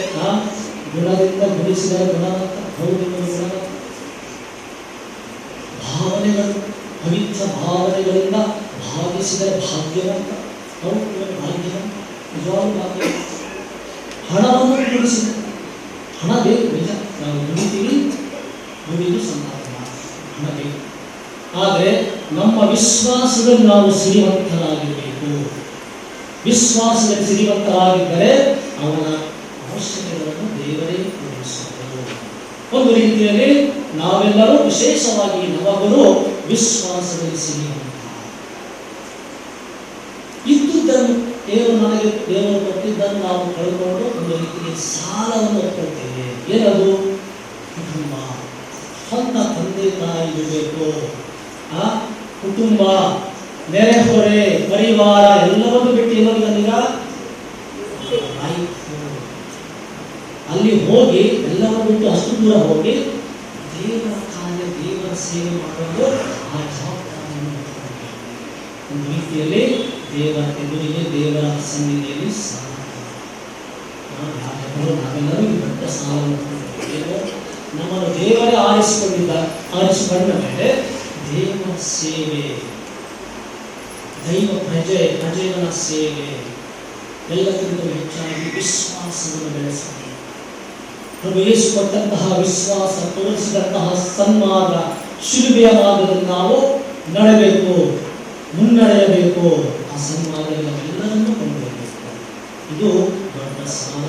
ಗುಣದಿಂದ ಗುಣಿಸಿದ ಗುಣವಂತ, ಭೌತಿಕ ಗುಣವಂತ. ಭಾವನೆಗಳು, ಪವಿತ್ರ ಭಾವನೆಗಳಿಂದ ಭಾವಿಸಿದರೆ ಭಾಗ್ಯವಂತ. ಅವು ಭಾಗ್ಯ ನಿಜವಾಗ್ಲೂ ಭಾಗ್ಯ. ಹಣವನ್ನು ಕೂಡಿಸಿ, ಹಣ ಬೇಕು ನಿಜ, ನಾವು ದುಡಿತೀವಿ, ದುಡಿದು ಸಂಪಾದನೆ ಹಣ ಬೇಕು. ಆದರೆ ನಮ್ಮ ವಿಶ್ವಾಸದಲ್ಲಿ ನಾವು ಸಿರಿವಂತರಾಗಿರಬೇಕು. ವಿಶ್ವಾಸದಲ್ಲಿ ಸಿರಿವಂತರಾಗಿದ್ದರೆ ಅವನ ಅವಶ್ಯಕತೆಗಳನ್ನು ದೇವರೇ ಪೂರೈಸುವುದು. ಒಂದು ರೀತಿಯಲ್ಲಿ ನಾವೆಲ್ಲರೂ, ವಿಶೇಷವಾಗಿ ನವಗುರು, ವಿಶ್ವಾಸದಲ್ಲಿ ಸಿರಿವಂತ. ಇದ್ದುದನ್ನು ದೇವರು ಕೊಟ್ಟಿದ್ದನ್ನು ನಾವು ಕಳ್ಕೊಂಡು ಒಂದು ರೀತಿಯಲ್ಲಿ ಸಾಲವನ್ನು ಒಪ್ಕೊಳ್ತೇವೆ. ಏನದು? ಕುಟುಂಬ, ಸ್ವಂತ ತಂದೆ ತಾಯಿ ಇರಬೇಕು, ಆ ಕುಟುಂಬ, ನೆರೆಹೊರೆ, ಪರಿವಾರ ಎಲ್ಲವನ್ನು ಬಿಟ್ಟು ಏನೋಗ ಅಲ್ಲಿ ಹೋಗಿ ಎಲ್ಲವನ್ನು ಬಿಟ್ಟು ಅಷ್ಟು ದೂರ ಹೋಗಿ ದೇವರ ಕಾರ್ಯ, ದೇವರ ಸೇವೆ ಮಾಡೋದು ಆ ಜವಾಬ್ದಾರಿಯನ್ನು ಒಂದು ರೀತಿಯಲ್ಲಿ ದೇವರ ಎದುರಿಗೆ, ದೇವರ ಸನ್ನಿಧಿಯಲ್ಲಿ ಸಾಲ. ನಾವೆಲ್ಲರೂ ಈ ದೊಡ್ಡ ಸಾಲವನ್ನು ನಮ್ಮನ್ನು ದೇವರೇ ಆರಿಸಿಕೊಂಡ ಮೇಲೆ ದೇವರ ಸೇವೆ, ದೈವ ಪ್ರಜೆಗಳ ಸೇವೆ, ಎಲ್ಲಕ್ಕಿಂತ ಹೆಚ್ಚಾಗಿ ವಿಶ್ವಾಸವನ್ನು ಬೆಳೆಸಬೇಕು. ಪ್ರಭು ಯೇಸು ಕೊಟ್ಟಂತಹ ವಿಶ್ವಾಸ, ತೋರಿಸಿದಂತಹ ಸನ್ಮಾರ್ಗ, ಶಿಲುಬೆಯ ಮಾರ್ಗದಲ್ಲಿ ನಾವು ನಡೆಯಬೇಕು, ಮುನ್ನಡೆಯಬೇಕು. ಆ ಸನ್ಮಾರ್ಗಗಳನ್ನೆಲ್ಲರನ್ನೂ ಕೊಂಡೊಯ್ಯಬೇಕು. ಇದು ದೊಡ್ಡ ಸಾಲ.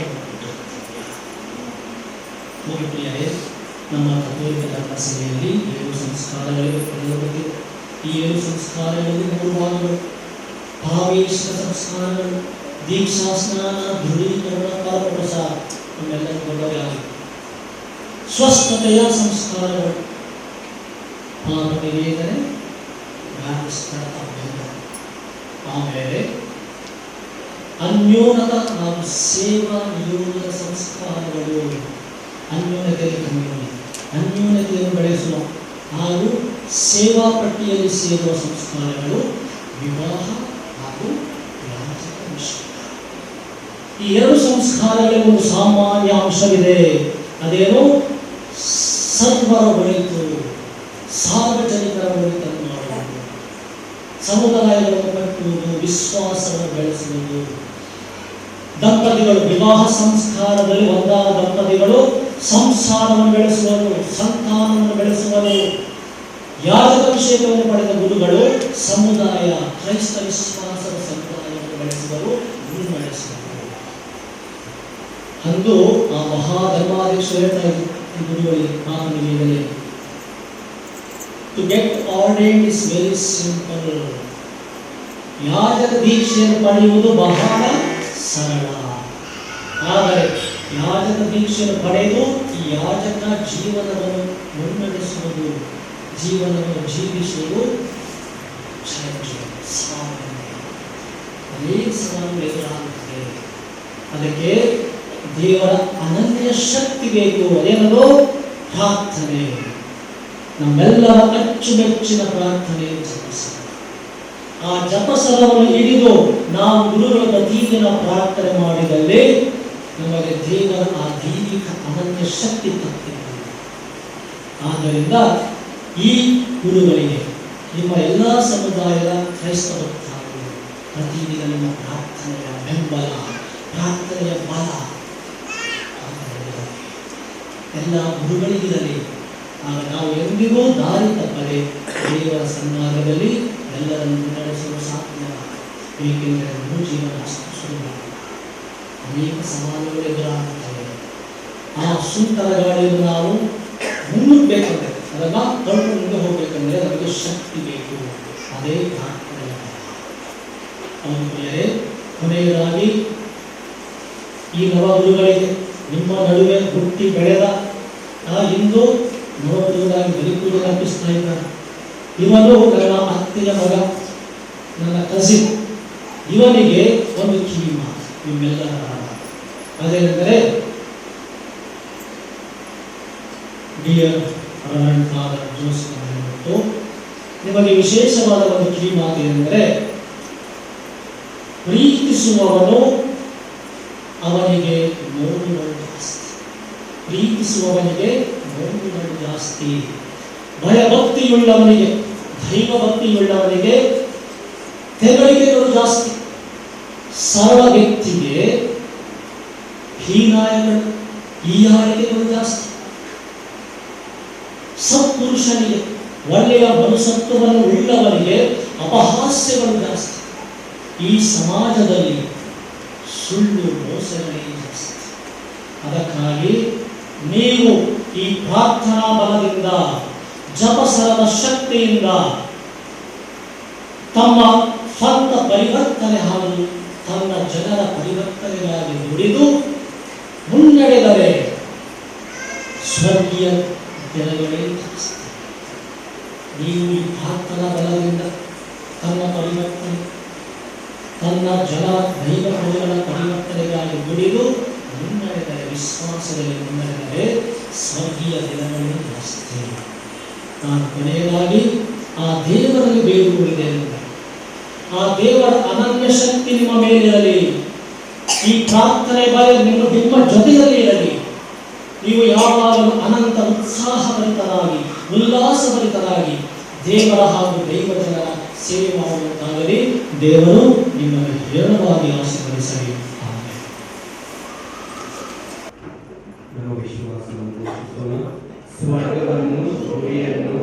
ಪ್ರಿಯರೇ, ನಮ್ಮ ಕಥೋಲಿಕ ಧರ್ಮ ಸಭೆಯಲ್ಲಿ 7 ಸಂಸ್ಕಾರಗಳಿವೆ. ಈ 7 ಸಂಸ್ಕಾರಗಳಲ್ಲಿ 3 ಭಾಗಗಳು: ಭಾವೇಶ ಸಂಸ್ಕಾರಗಳು, ದೀಕ್ಷಾ ಸ್ನಾನ, ದೃಢೀಕರಣ, ಪರಮೋಸ, ನಮ್ಮೆಲ್ಲರೂ ದೊಡ್ಡವರಾಗಿ ಸ್ವಸ್ಥತೆಯ ಸಂಸ್ಕಾರಗಳು, ಪಾಪ ನಿವೇದನೆ, ಆಮೇಲೆ ಅನ್ಯೋನತ ಹಾಗೂ ಸೇವಾ ನಿಯೋಗದ ಸಂಸ್ಕಾರಗಳು. ಅನ್ಯೋನ್ಯತೆಯನ್ನು ಬೆಳೆಸುವ ಹಾಗೂ ಸೇವಾ ಪಟ್ಟಿಯಲ್ಲಿ ಸೇರುವ ಸಂಸ್ಕಾರಗಳು ವಿವಾಹ ಹಾಗೂ ಯಾಜಕ ನಿಷೇಧ. ಈ 2 ಸಂಸ್ಕಾರಗಳಿಗೆ ಒಂದು ಸಾಮಾನ್ಯ ಅಂಶವಿದೆ. ಅದೇನು? ಸರ್ವರ ಒಳಿತು, ಸಾರ್ವಜನಿಕರ ಒಳಿತನ್ನು ಮಾಡುವುದು, ಸಮುದಾಯಗಳನ್ನು ಕಟ್ಟುವುದು, ವಿಶ್ವಾಸವನ್ನು ಬೆಳೆಸುವುದು. ದಂಪತಿಗಳು ವಿವಾಹ ಸಂಸ್ಕಾರದಲ್ಲಿ ಒಂದಾದ ದಂಪತಿಗಳು ಸಂಸಾರವನ್ನು ಬೆಳೆಸುವರು, ಸಂತಾನವನ್ನು ಬೆಳೆಸುವರು. ಯಾಜಕ ಅಭಿಷೇಕವನ್ನು ಪಡೆದ ಗುರುಗಳು ಸಮುದಾಯ, ಕ್ರೈಸ್ತ ವಿಶ್ವಾಸದ ಸಮುದಾಯವನ್ನು ಬೆಳೆಸುವರು, ಮುನ್ನಡೆಸುವರು. ಅಂದು ಆ ಮಹಾಧರ್ಮಾಧ್ಯಕ್ಷರು ಹೇಳ್ತಾ ಇದ್ರು ಗುರುಗಳಿಗೆ, ಮಾತುಗಳಿಗೆ, to get ordained is very simple. ಯಾಜಕ ದೀಕ್ಷೆಯನ್ನು ಪಡೆಯುವುದು ಬಹಳ ಸರಳ. ಆದರೆ ಯಾಜಕ ದೀಕ್ಷೆಯನ್ನು ಪಡೆದು ಈ ಯಾಜಕ ಜೀವನವನ್ನು ಮುನ್ನಡೆಸುವುದು, ಜೀವನವನ್ನು ಜೀವಿಸುವುದು ಅನೇಕ ಸವಾಲುಗಳು ಎದುರಾಗುತ್ತದೆ. ಅದಕ್ಕೆ ದೇವರ ಅನನ್ಯ ಶಕ್ತಿ ಬೇಕು. ಅದೇನದು? ಪ್ರಾರ್ಥನೆ. ನಮ್ಮೆಲ್ಲರ ಅಚ್ಚುಮೆಚ್ಚಿನ ಪ್ರಾರ್ಥನೆ ಜಪಸರ. ಆ ಜಪಸರವನ್ನು ಹಿಡಿದು ನಾವು ಗುರುಗಳ ಪ್ರತಿದಿನ ಪ್ರಾರ್ಥನೆ ಮಾಡಿದಲ್ಲಿ ನಮಗೆ ದೇವರ ಆ ದೈವಿಕ ಅನನ್ಯ ಶಕ್ತಿ ತಪ್ಪಿದೆ. ಆದ್ದರಿಂದ ಈ ಗುರುಗಳಿಗೆ, ನಿಮ್ಮ ಎಲ್ಲ ಸಮುದಾಯದ ಕ್ರೈಸ್ತ ಭಕ್ತರು ಪ್ರತಿದಿನ ನಿಮ್ಮ ಪ್ರಾರ್ಥನೆಯ ಬೆಂಬಲ, ಪ್ರಾರ್ಥನೆಯ ಬಲ ಎಲ್ಲ ಗುರುಗಳಿಗಿರಲಿ. ಆಗ ನಾವು ಎಂದಿಗೂ ದಾರಿ ತಪ್ಪದೆ ದೇವರ ಸನ್ಮಾರ್ಗದಲ್ಲಿ ಎಲ್ಲರನ್ನು ಮುನ್ನಡೆಸಲು ಸಾಧ್ಯ. ಏಕೆಂದರೆ ಜೀವನ ಸುಲಭ, ಅನೇಕ ಸವಾಲುಗಳು ಎದುರಾಗುತ್ತವೆ. ಆ ಸುಂಟರ ಗಾಳಿಯನ್ನು ನಾವು ಮುನ್ನುಗ್ಗಬೇಕಂದ್ರೆ, ಅದನ್ನು ತಳ್ಕೊಂಡು ಮುಂದೆ ಹೋಗಬೇಕಂದ್ರೆ ನಮಗೆ ಶಕ್ತಿ ಬೇಕು. ಅದೇ ಪ್ರಾರ್ಥನೆ. ಅವರಿಗೆ ಕೊನೆಯದಾಗಿ ಈ ನವಗುರುಗಳಿಗೆ ನಿಮ್ಮ ನಡುವೆ ಹುಟ್ಟಿ ಬೆಳೆದ ಇಂದು ನವಗುರುಗಳಾಗಿ ಬಲಿಪೂಜೆ ಅರ್ಪಿಸ್ತಾ ಇದ್ದಾರೆ. ಇವನು ನನ್ನ ಅತ್ತೆಯ ಮಗ, ನನ್ನ ಕಸಿನ್. ಇವನಿಗೆ ಒಂದು ಕಿವಿ ಮಾತು ನಿಮ್ಮೆಲ್ಲರ. ಅದೇನೆಂದರೆ, ಡಿಯರ್ ರೆವರೆಂಡ್ ಫಾದರ್ ಜೋಸೆಫ್ ಮತ್ತು ನಿಮಗೆ ವಿಶೇಷವಾದ ಒಂದು ಕಿವಿ ಮಾತು ಏನೆಂದರೆ, ಪ್ರೀತಿಸುವವನು ಅವನಿಗೆ ನೋವುಗಳು ಜಾಸ್ತಿ. ಪ್ರೀತಿಸುವವನಿಗೆ ನೋವುಗಳು ಜಾಸ್ತಿ. ಭಯಭಕ್ತಿಯುಳ್ಳವನಿಗೆ, ದೈವಭಕ್ತಿಯುಳ್ಳವನಿಗೆ ತೆಗಳಿಕೆಗಳು ಜಾಸ್ತಿ. ಸರಳ ವ್ಯಕ್ತಿಗೆ ಹೀನಾಯಗಳು, ಹೀಯಾಳಿಕೆಗಳು ಜಾಸ್ತಿ. ಸತ್ಪುರುಷನಿಗೆ, ಒಳ್ಳೆಯ ಮನುಷ್ಯತ್ವವನ್ನು ಉಳ್ಳವರಿಗೆ ಅಪಹಾಸ್ಯಗಳು ಜಾಸ್ತಿ. ಈ ಸಮಾಜದಲ್ಲಿ ಸುಳ್ಳು ಮೋಸಗಳೇ ಜಾಸ್ತಿ. ಅದಕ್ಕಾಗಿ ನೀವು ಈ ಪ್ರಾರ್ಥನಾ ಬಲದಿಂದ, ಜಪಸರದ ಶಕ್ತಿಯಿಂದ ತಮ್ಮ ಸ್ವಂತ ಪರಿವರ್ತನೆ ಹಾಗೂ ತನ್ನ ಜನರ ಪರಿವರ್ತನೆಗಾಗಿ ದುಡಿದು ಮುನ್ನಡೆದರೆ ಸ್ವರ್ಗೀಯ ಜನಗಳೇ ಜಾಸ್ತಿ. ನೀವು ಈ ಪ್ರಾರ್ಥನಾ ಬಲದಿಂದ ತನ್ನ ಪರಿವರ್ತನೆ, ತನ್ನ ಜನರ ದೈವಗಳ ಪರಿವರ್ತನೆಗಾಗಿ ದುಡಿದು ಮುನ್ನಡೆದರೆ, ವಿಶ್ವಾಸದಲ್ಲಿ ಮುನ್ನಡೆದರೆ ಸ್ವರ್ಗೀಯ ದಿನಗಳೇ ಜಾಸ್ತಿ. ನಾನು ಕೊನೆಯದಾಗಿ ಆ ದೇವರಲ್ಲಿ ಬೇಡಿಕೊಂಡಿದ್ದೇನೆ, ಆ ದೇವರ ಅನನ್ಯ ಶಕ್ತಿ ನಿಮ್ಮ ಮೇಲಿರಲಿ. ಈ ಪ್ರಾರ್ಥನೆ ಬಲ ನಿಮ್ಮ ಜೊತೆಯಲ್ಲಿ ಇರಲಿ. ನೀವು ಯಾವಾಗಲೂ ಅನಂತ ಉತ್ಸಾಹಭರಿತರಾಗಿ, ಉಲ್ಲಾಸಭರಿತರಾಗಿ ದೇವರ ಹಾಗೂ ದೈವ ಜನರ ಸೇವೆ ಮಾಡುವಂತಾಗಲಿ. ದೇವರು ನಿಮ್ಮನ್ನು ಹೇರಳವಾಗಿ ಆಶೀರ್ವದಿಸಲಿ. ನಮ್ಮ ವಿಶ್ವಾಸವನ್ನು ಘೋಷಿಸೋಣ. ಸ್ವರ್ಗವನ್ನು, ಭೂಮಿಯನ್ನು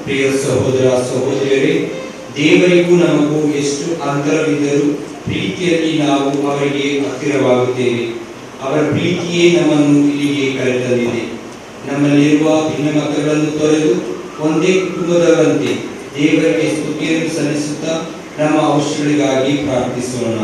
ಪ್ರಿಯ ಸಹೋದರ ಸಹೋದರಿಯರೇ, ದೇವರಿಗೂ ನಮಗೂ ಎಷ್ಟು ಅಂತರವಿದ್ದರೂ ಪ್ರೀತಿಯಲ್ಲಿ ನಾವು ಅವರಿಗೆ ಹತ್ತಿರವಾಗುತ್ತೇವೆ. ಅವರ ಪ್ರೀತಿಯೇ ನಮ್ಮನ್ನು ಇಲ್ಲಿಗೆ ಕರೆತಂದಿದೆ. ನಮ್ಮಲ್ಲಿರುವ ಭಿನ್ನಮತಗಳನ್ನು ತೊರೆದು ಒಂದೇ ಕುಟುಂಬದವರಂತೆ ದೇವರಿಗೆ ಸ್ತುತಿಯನ್ನು ಸಲ್ಲಿಸುತ್ತಾ ನಮ್ಮ ಅವಶ್ಯಗಳಿಗಾಗಿ ಪ್ರಾರ್ಥಿಸೋಣ.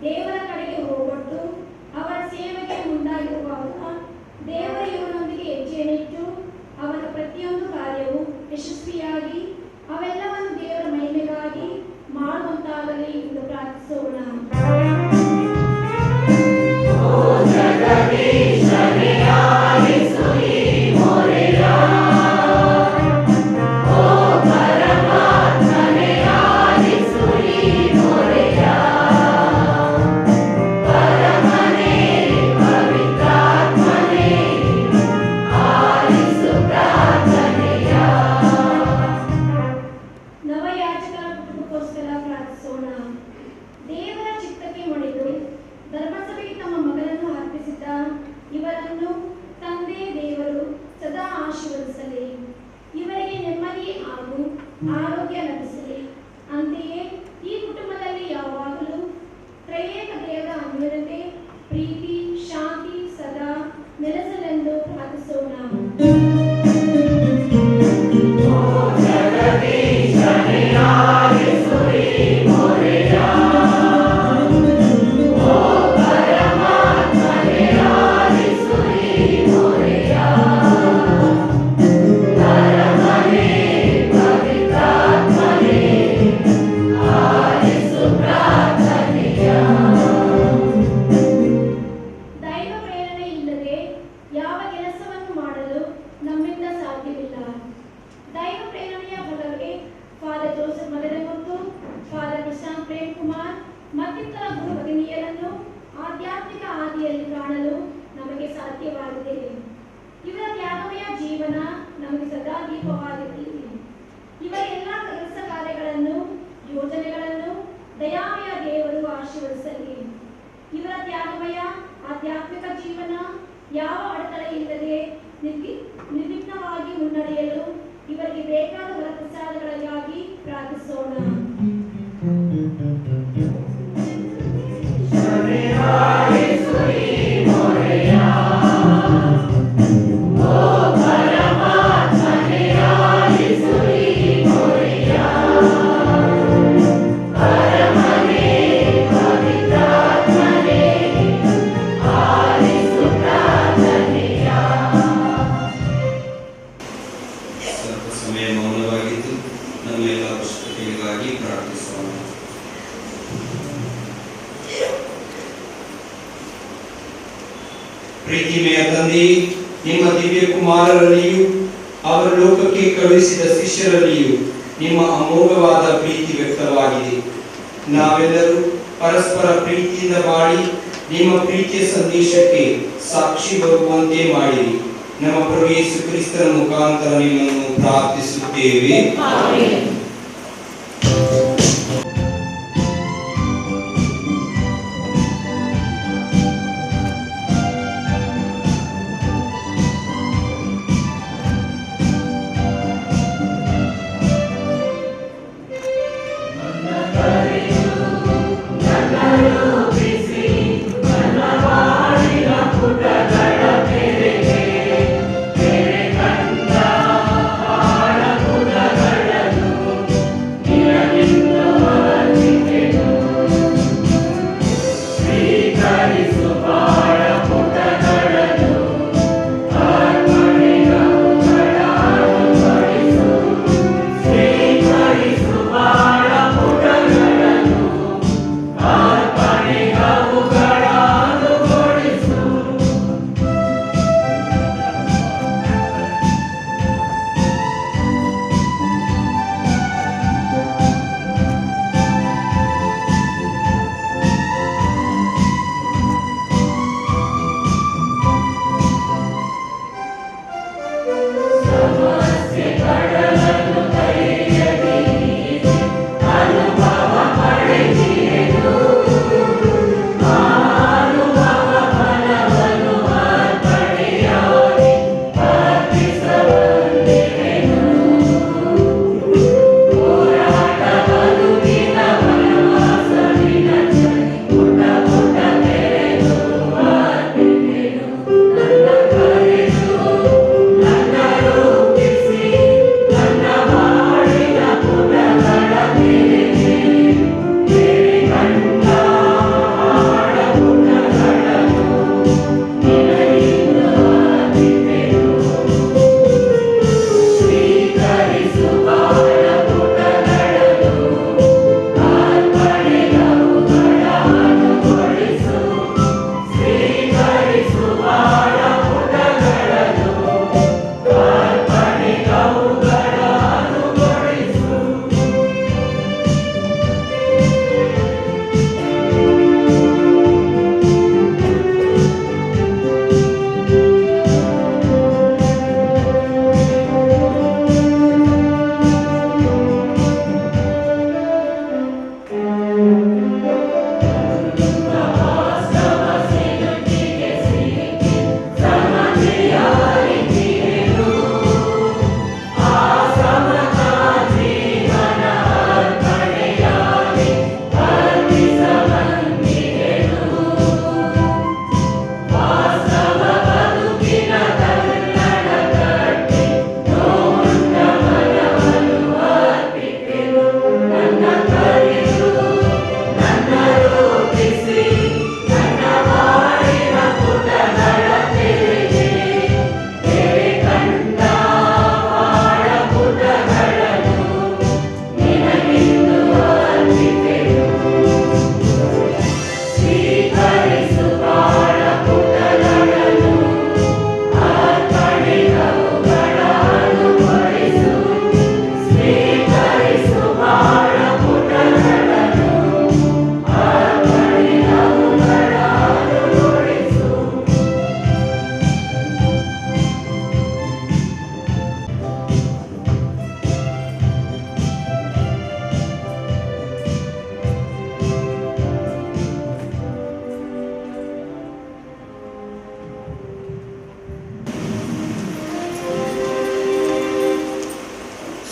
ದೇವರ ಕಡೆಗೆ ಹೋಗೊಟ್ಟು ಅವರ ಸೇವೆಗೆ ಮುಂದಾಗಿರುವಾಗ ದೇವರ ಇವನೊಂದಿಗೆ ಯಶಸ್ವಿಯಾಗಿ ಅವೆಲ್ಲವನ್ನು ದೇವರ ಮಹಿಮೆಗಾಗಿ ಮಾಡುವಂತಾಗಲಿ ಎಂದು ಪ್ರಾರ್ಥಿಸೋಣ. ನವಯಾಜಕರ ಕುಟುಂಬಕ್ಕೋಸ್ಕರ ಪ್ರಾರ್ಥಿಸೋಣ. ದೇವರ ಚಿತ್ತಕ್ಕೆ ಮಣಿದು ಧರ್ಮಸಭೆಗೆ ತಮ್ಮ ಮಗನನ್ನು ಅರ್ಪಿಸಿದ್ದ ಇವರನ್ನು ತಂದೆ ದೇವರು ಸದಾ ಆಶೀರ್ವದಿಸಲಿ. ಇವರಿಗೆ ನೆಮ್ಮದಿ ಹಾಗೂ ಆರೋಗ್ಯ ಲಭಿಸಲಿ. ಅಂತೆಯೇ ಈ ಕುಟುಂಬದಲ್ಲಿ ಯಾವಾಗಲೂ ತ್ರಯೇಕ ದೇವರ ಅನ್ಯೋನ್ಯತೆ, ಪ್ರೀತಿ, ಶಾಂತಿ ಸದಾ ನೆಲೆಸಲೆಂದು ಪ್ರಾರ್ಥಿಸೋಣ. ದೈವ ಪ್ರೇರಣೆ ಇಲ್ಲದೆ ಯಾವ ಕೆಲಸವನ್ನು ಮಾಡಲು ನಮ್ಮಿಂದ ಸಾಧ್ಯವಿಲ್ಲ. ದೈವ ಪ್ರೇರಣೆಯ ಬಲಕ್ಕೆ ಫಾದರ್ ಜೋಸೆಫ್ ಮಗನೆ ಮತ್ತು ಫಾದರ್ ಪ್ರಶಾಂತ್ ಪ್ರೇಮ್ ಕುಮಾರ್ ಮತ್ತಿತರ ಗುರು ಭಗಿನಿಯರನ್ನು ಆಧ್ಯಾತ್ಮಿಕ ಹಾದಿಯಲ್ಲಿ ಕಾಣಲು ನಮಗೆ ಸಾಧ್ಯವಾಗಿದೆ. ಇವರ ತ್ಯಾಗಮಯ ಜೀವನ ನಮಗೆ ಸದಾ ದೀಪವಾಗಿರಲಿ. ಇವರ ಎಲ್ಲ ಕೆಲಸ ಕಾರ್ಯಗಳನ್ನು ಯೋಜನೆಗಳನ್ನು ದಯಾಮಯ ದೇವರು ಆಶೀರ್ವದಿಸಲಿ. ಇವರ ತ್ಯಾಗಮಯ ಆಧ್ಯಾತ್ಮಿಕ ಜೀವನ ಯಾವ ಅಡೆತಡೆ ಇಲ್ಲದೆ ನಿರ್ವಿಘ್ನವಾಗಿ ಮುನ್ನಡೆಯಲು ಇವರಿಗೆ ಬೇಕಾದ ವರಪ್ರಸಾದಗಳಿಗಾಗಿ ಪ್ರಾರ್ಥಿಸೋಣ. ಸ್ವಲ್ಪ ಸಮಯ ಮೌನವಾಗಿದ್ದು ನಮ್ಮೆಲ್ಲ ಅವಶ್ಯಕತೆಗಳಿಗಾಗಿ ಪ್ರಾರ್ಥಿಸೋಣ. ಪ್ರೀತಿಮೆಯ ತಂದೆ, ನಿಮ್ಮ ದಿವ್ಯ ಕುಮಾರರಲ್ಲಿಯೂ ಅವರ ಲೋಕಕ್ಕೆ ಕಳುಹಿಸಿದ ಶಿಷ್ಯರಲ್ಲಿಯೂ ನಿಮ್ಮ ಅಮೋಘವಾದ ಪ್ರೀತಿ ವ್ಯಕ್ತವಾಗಿದೆ. ನಾವೆಲ್ಲರೂ ಪರಸ್ಪರ ಪ್ರೀತಿಯಿಂದ ಬಾಳಿ ನಿಮ್ಮ ಪ್ರೀತಿಯ ಸಂದೇಶಕ್ಕೆ ಸಾಕ್ಷಿ ಬರುವಂತೆ ಮಾಡಿರಿ. ನಮ್ಮ ಪ್ರಭು ಯೇಸು ಕ್ರಿಸ್ತರ ಮುಖಾಂತರ ನಿಮ್ಮನ್ನು ಪ್ರಾರ್ಥಿಸುತ್ತೇವೆ.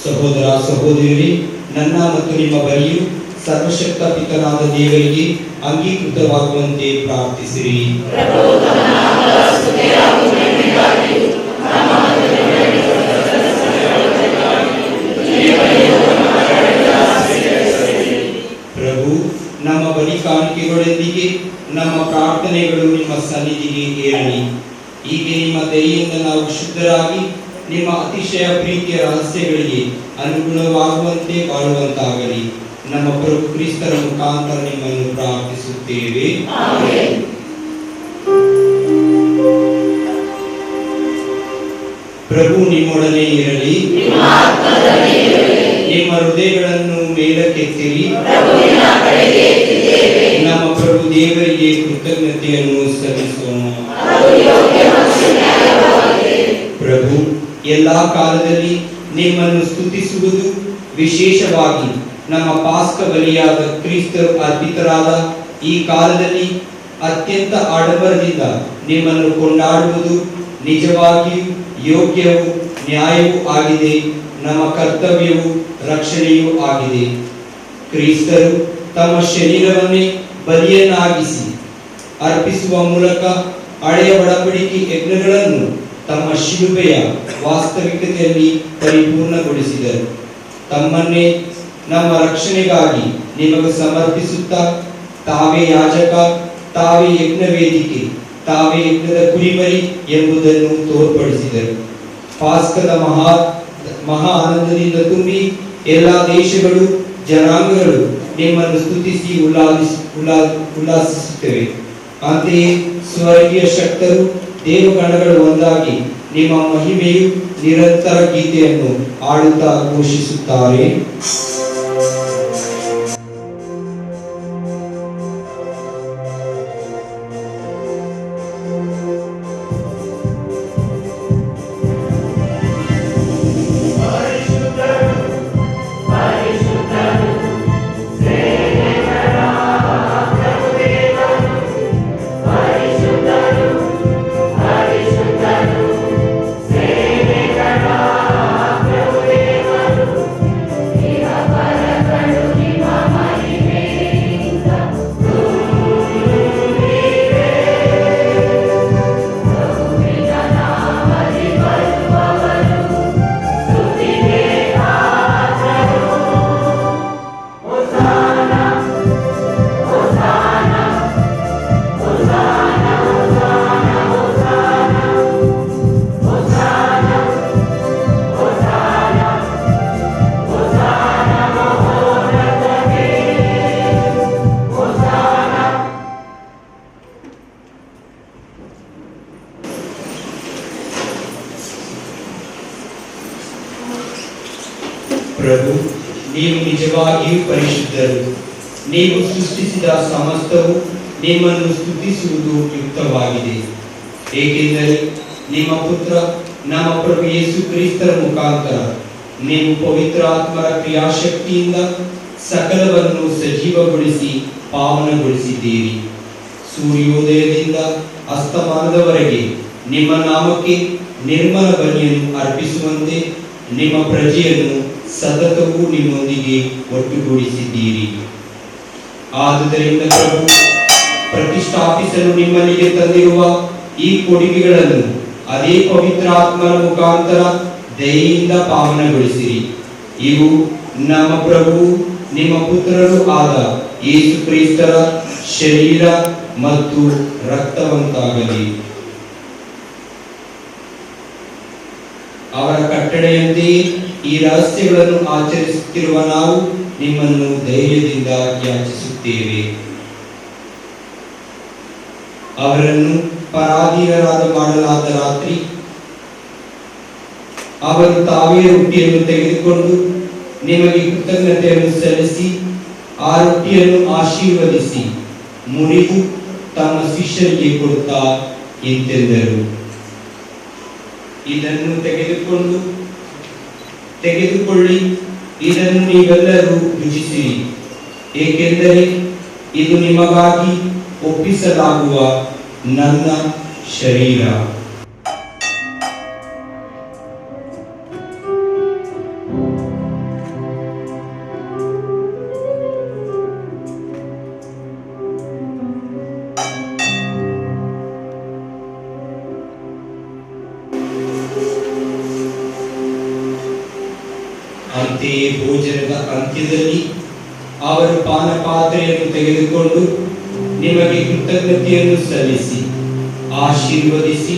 ಸಹೋದರ ಸಹೋದರಿ, ನನ್ನ ಮತ್ತು ನಿಮ್ಮ ಬಳಿಯು ಸರ್ವಶಕ್ತ ಪಿತನಾದ ದೇವರಿಗೆ ಅಂಗೀಕೃತವಾಗುವಂತೆ ಪ್ರಾರ್ಥಿಸಿರಿ. ಪ್ರಭು, ನಮ್ಮ ಬಲಿ ಕಾಣಿಕೆಗಳೊಂದಿಗೆ ನಮ್ಮ ಪ್ರಾರ್ಥನೆಗಳು ನಿಮ್ಮ ಸನ್ನಿಧಿಗೆ ಏರಲಿ. ಹೀಗೆ ನಿಮ್ಮ ದಯೆಯಿಂದ ನಾವು ಶುದ್ಧರಾಗಿ ನಿಮ್ಮ ಅತಿಶಯ ಪ್ರೀತಿಯ ರಹಸ್ಯಗಳಿಗೆ ಅನುಗುಣವಾಗುವಂತೆ ಬಾಳುವಂತಾಗಲಿ. ನಮ್ಮ ಪ್ರಭು ಕ್ರಿಸ್ತರ ಮುಖಾಂತರ ನಿಮ್ಮನ್ನು ಪ್ರಾರ್ಥಿಸುತ್ತೇವೆ. ಪ್ರಭು ನಿಮ್ಮೊಡನೆ ಇರಲಿ. ನಿಮ್ಮ ಹೃದಯಗಳನ್ನು ಮೇಲಕ್ಕೆತ್ತಿರಿ. ನಮ್ಮ ಪ್ರಭು ದೇವರಿಗೆ ಕೃತಜ್ಞತೆಯನ್ನು ಸಲ್ಲಿಸೋಣ. ಪ್ರಭು, ಎಲ್ಲಾ ಕಾಲದಲ್ಲಿ ನಿಮ್ಮನ್ನು ಸ್ತುತಿಸುವುದು, ವಿಶೇಷವಾಗಿ ನಮ್ಮ ಪಾಸ್ಕ ಬಲಿಯಾದ ಕ್ರಿಸ್ತರು ಅರ್ಪಿತರಾದ ಈ ಕಾಲದಲ್ಲಿ ಅತ್ಯಂತ ಆಡಂಬರದಿಂದ ನಿಮ್ಮನ್ನು ಕೊಂಡಾಡುವುದು ನಿಜವಾಗಿಯೂ ಯೋಗ್ಯವೂ ನ್ಯಾಯವೂ ಆಗಿದೆ. ನಮ್ಮ ಕರ್ತವ್ಯವೂ ರಕ್ಷಣೆಯೂ ಆಗಿದೆ. ಕ್ರಿಸ್ತರು ತಮ್ಮ ಶರೀರವನ್ನೇ ಬಲಿಯನ್ನಾಗಿಸಿ ಅರ್ಪಿಸುವ ಮೂಲಕ ಹಳೆಯ ಒಡಂಬಡಿಕೆ ಯಜ್ಞಗಳನ್ನು ತಮ್ಮ ಶಿಲುಬೆಯ ವಾಸ್ತವಿಕತೆಯಲ್ಲಿ ಪರಿಪೂರ್ಣಗೊಳಿಸಿದರು. ತಮ್ಮನ್ನೇ ನಮ್ಮ ರಕ್ಷಣೆಗಾಗಿ ನಿಮಗೆ ಸಮರ್ಪಿಸುತ್ತಾ ತಾವೇ ಯಾಜಕ, ತಾವೇ ಯಜ್ಞ ವೇದಿಕೆ, ತಾವೇ ಯಜ್ಞದ ಕುರಿಮರಿ ಎಂಬುದನ್ನು ತೋರ್ಪಡಿಸಿದರು. ಪಾಸ್ಕದ ಮಹಾ ಆನಂದದಿಂದ ತುಂಬಿ ಎಲ್ಲ ದೇಶಗಳು, ಜನಾಂಗಗಳು ನಿಮ್ಮನ್ನು ಸ್ತುತಿಸಿ ಉಲ್ಲಾಸಿಸುತ್ತವೆ. ಅಂತೆಯೇ ಸ್ವರ್ಗೀಯ ಶಕ್ತರು, ದೇವಗಣಗಳು ಒಂದಾಗಿ ನಿಮ್ಮ ಮಹಿಮೆಯು ನಿರಂತರ ಗೀತೆಯನ್ನು ಆಡುತ್ತಾ ಘೋಷಿಸುತ್ತಾರೆ. ಪ್ರಭು, ನೀವು ನಿಜವಾಗಿಯೂ ಪರಿಶುದ್ಧರು. ನೀವು ಸೃಷ್ಟಿಸಿದ ಸಮಸ್ತವು ನಿಮ್ಮನ್ನು ಸ್ತುತಿಸುವುದು ಯುಕ್ತವಾಗಿದೆ. ಏಕೆಂದರೆ ನಿಮ್ಮ ಪುತ್ರ ನಮ್ಮ ಪ್ರಭು ಯೇಸು ಕ್ರಿಸ್ತರ ಮುಖಾಂತರ ನೀವು ಪವಿತ್ರ ಆತ್ಮರ ಕ್ರಿಯಾಶಕ್ತಿಯಿಂದ ಸಕಲವನ್ನು ಸಜೀವಗೊಳಿಸಿ ಪಾವನಗೊಳಿಸಿದ್ದೀರಿ. ಸೂರ್ಯೋದಯದಿಂದ ಅಸ್ತಮಾನದವರೆಗೆ ನಿಮ್ಮ ನಾಮಕ್ಕೆ ನಿರ್ಮಲ ಬಲಿಯನ್ನು ಅರ್ಪಿಸುವಂತೆ ನಿಮ್ಮ ಪ್ರಜೆಯನ್ನು ಸತತವೂ ನಿಮ್ಮೊಂದಿಗೆ ಒಟ್ಟುಗೂಡಿಸಿದ್ದೀರಿ. ಆದುದರಿಂದ ಪ್ರಭು, ಪ್ರತಿಷ್ಠಾಪಿಸಲು ನಿಮ್ಮಲ್ಲಿಗೆ ತಂದಿರುವ ಈ ಕೊಡುಗೆಗಳನ್ನು ಅದೇ ಪವಿತ್ರ ಆತ್ಮರ ಮುಖಾಂತರ ದಯೆಯಿಂದ ಪಾವನಗೊಳಿಸಿರಿ. ಇವು ನಮ್ಮ ಪ್ರಭು ನಿಮ್ಮ ಪುತ್ರರು ಆದ ಯೇಸು ಕ್ರಿಸ್ತರ ಶರೀರ ಮತ್ತು ರಕ್ತವಂತಾಗಲಿ. ಅವರ ಕಟ್ಟಳೆಯಂತೆಯೇ ಈ ರಹಸ್ಯಗಳನ್ನು ಆಚರಿಸುತ್ತಿರುವ ನಾವು ನಿಮ್ಮನ್ನು ಧೈರ್ಯದಿಂದ ಯಾಚಿಸುತ್ತೇವೆ. ಅವರನ್ನು ಪರಾಧೀನರಾದ ಮಾಡಲಾದ ರಾತ್ರಿ ಅವರು ತಾವೇ ರೊಟ್ಟಿಯನ್ನು ತೆಗೆದುಕೊಂಡು ನಿಮಗೆ ಕೃತಜ್ಞತೆಯನ್ನು ಸಲ್ಲಿಸಿ ಆ ರೊಟ್ಟಿಯನ್ನು ಆಶೀರ್ವದಿಸಿ ಮುರಿದು ತಮ್ಮ ಶಿಷ್ಯರಿಗೆ ಕೊಡುತ್ತಾ ಇಂತೆಂದರು, ಇದನ್ನು ತೆಗೆದುಕೊಳ್ಳಿ, ಇದನ್ನು ನೀವೆಲ್ಲರೂ ರುಚಿಸಿರಿ, ಏಕೆಂದರೆ ಇದು ನಿಮಗಾಗಿ ಒಪ್ಪಿಸಲಾಗುವ ನನ್ನ ಶರೀರ. ಅಂತೆಯೇ ಭೋಜನದ ಅಂತ್ಯದಲ್ಲಿ ಅವರು ಪಾನಪಾತ್ರೆಯನ್ನು ತೆಗೆದುಕೊಂಡು ನಿಮಗೆ ಕೃತಜ್ಞತೆಯನ್ನು ಸಲ್ಲಿಸಿ ಆಶೀರ್ವದಿಸಿ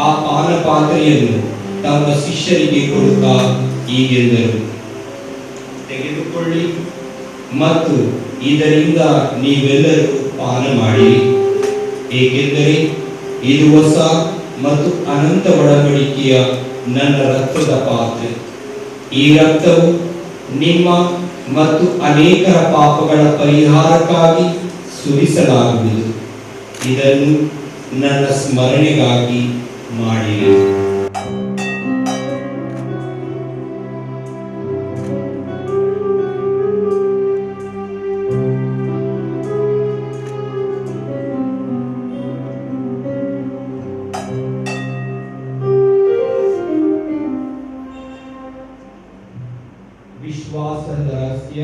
ಆ ಪಾನಪಾತ್ರೆಯನ್ನು ತಮ್ಮ ಶಿಷ್ಯರಿಗೆ ಕೊಡುತ್ತಾ ಹೀಗೆಂದರು, ತೆಗೆದುಕೊಳ್ಳಿ ಮತ್ತು ಇದರಿಂದ ನೀವೆಲ್ಲರೂ ಪಾನ ಮಾಡಿರಿ, ಏಕೆಂದರೆ ಇದು ಹೊಸ ಮತ್ತು ಅನಂತ ಒಡಂಬಡಿಕೆಯ ನನ್ನ ರಕ್ತದ ಪಾತ್ರೆ. ಈ ರಕ್ತವು ನಿಮ್ಮ ಮತ್ತು ಅನೇಕರ ಪಾಪಗಳ ಪರಿಹಾರಕ್ಕಾಗಿ ಸುರಿಸಲಾಗುವುದು. ಇದನ್ನು ನನ್ನ ಸ್ಮರಣೆಗಾಗಿ ಮಾಡಿರಿ. ವಿಶ್ವಾಸದ ರಹಸ್ಯ.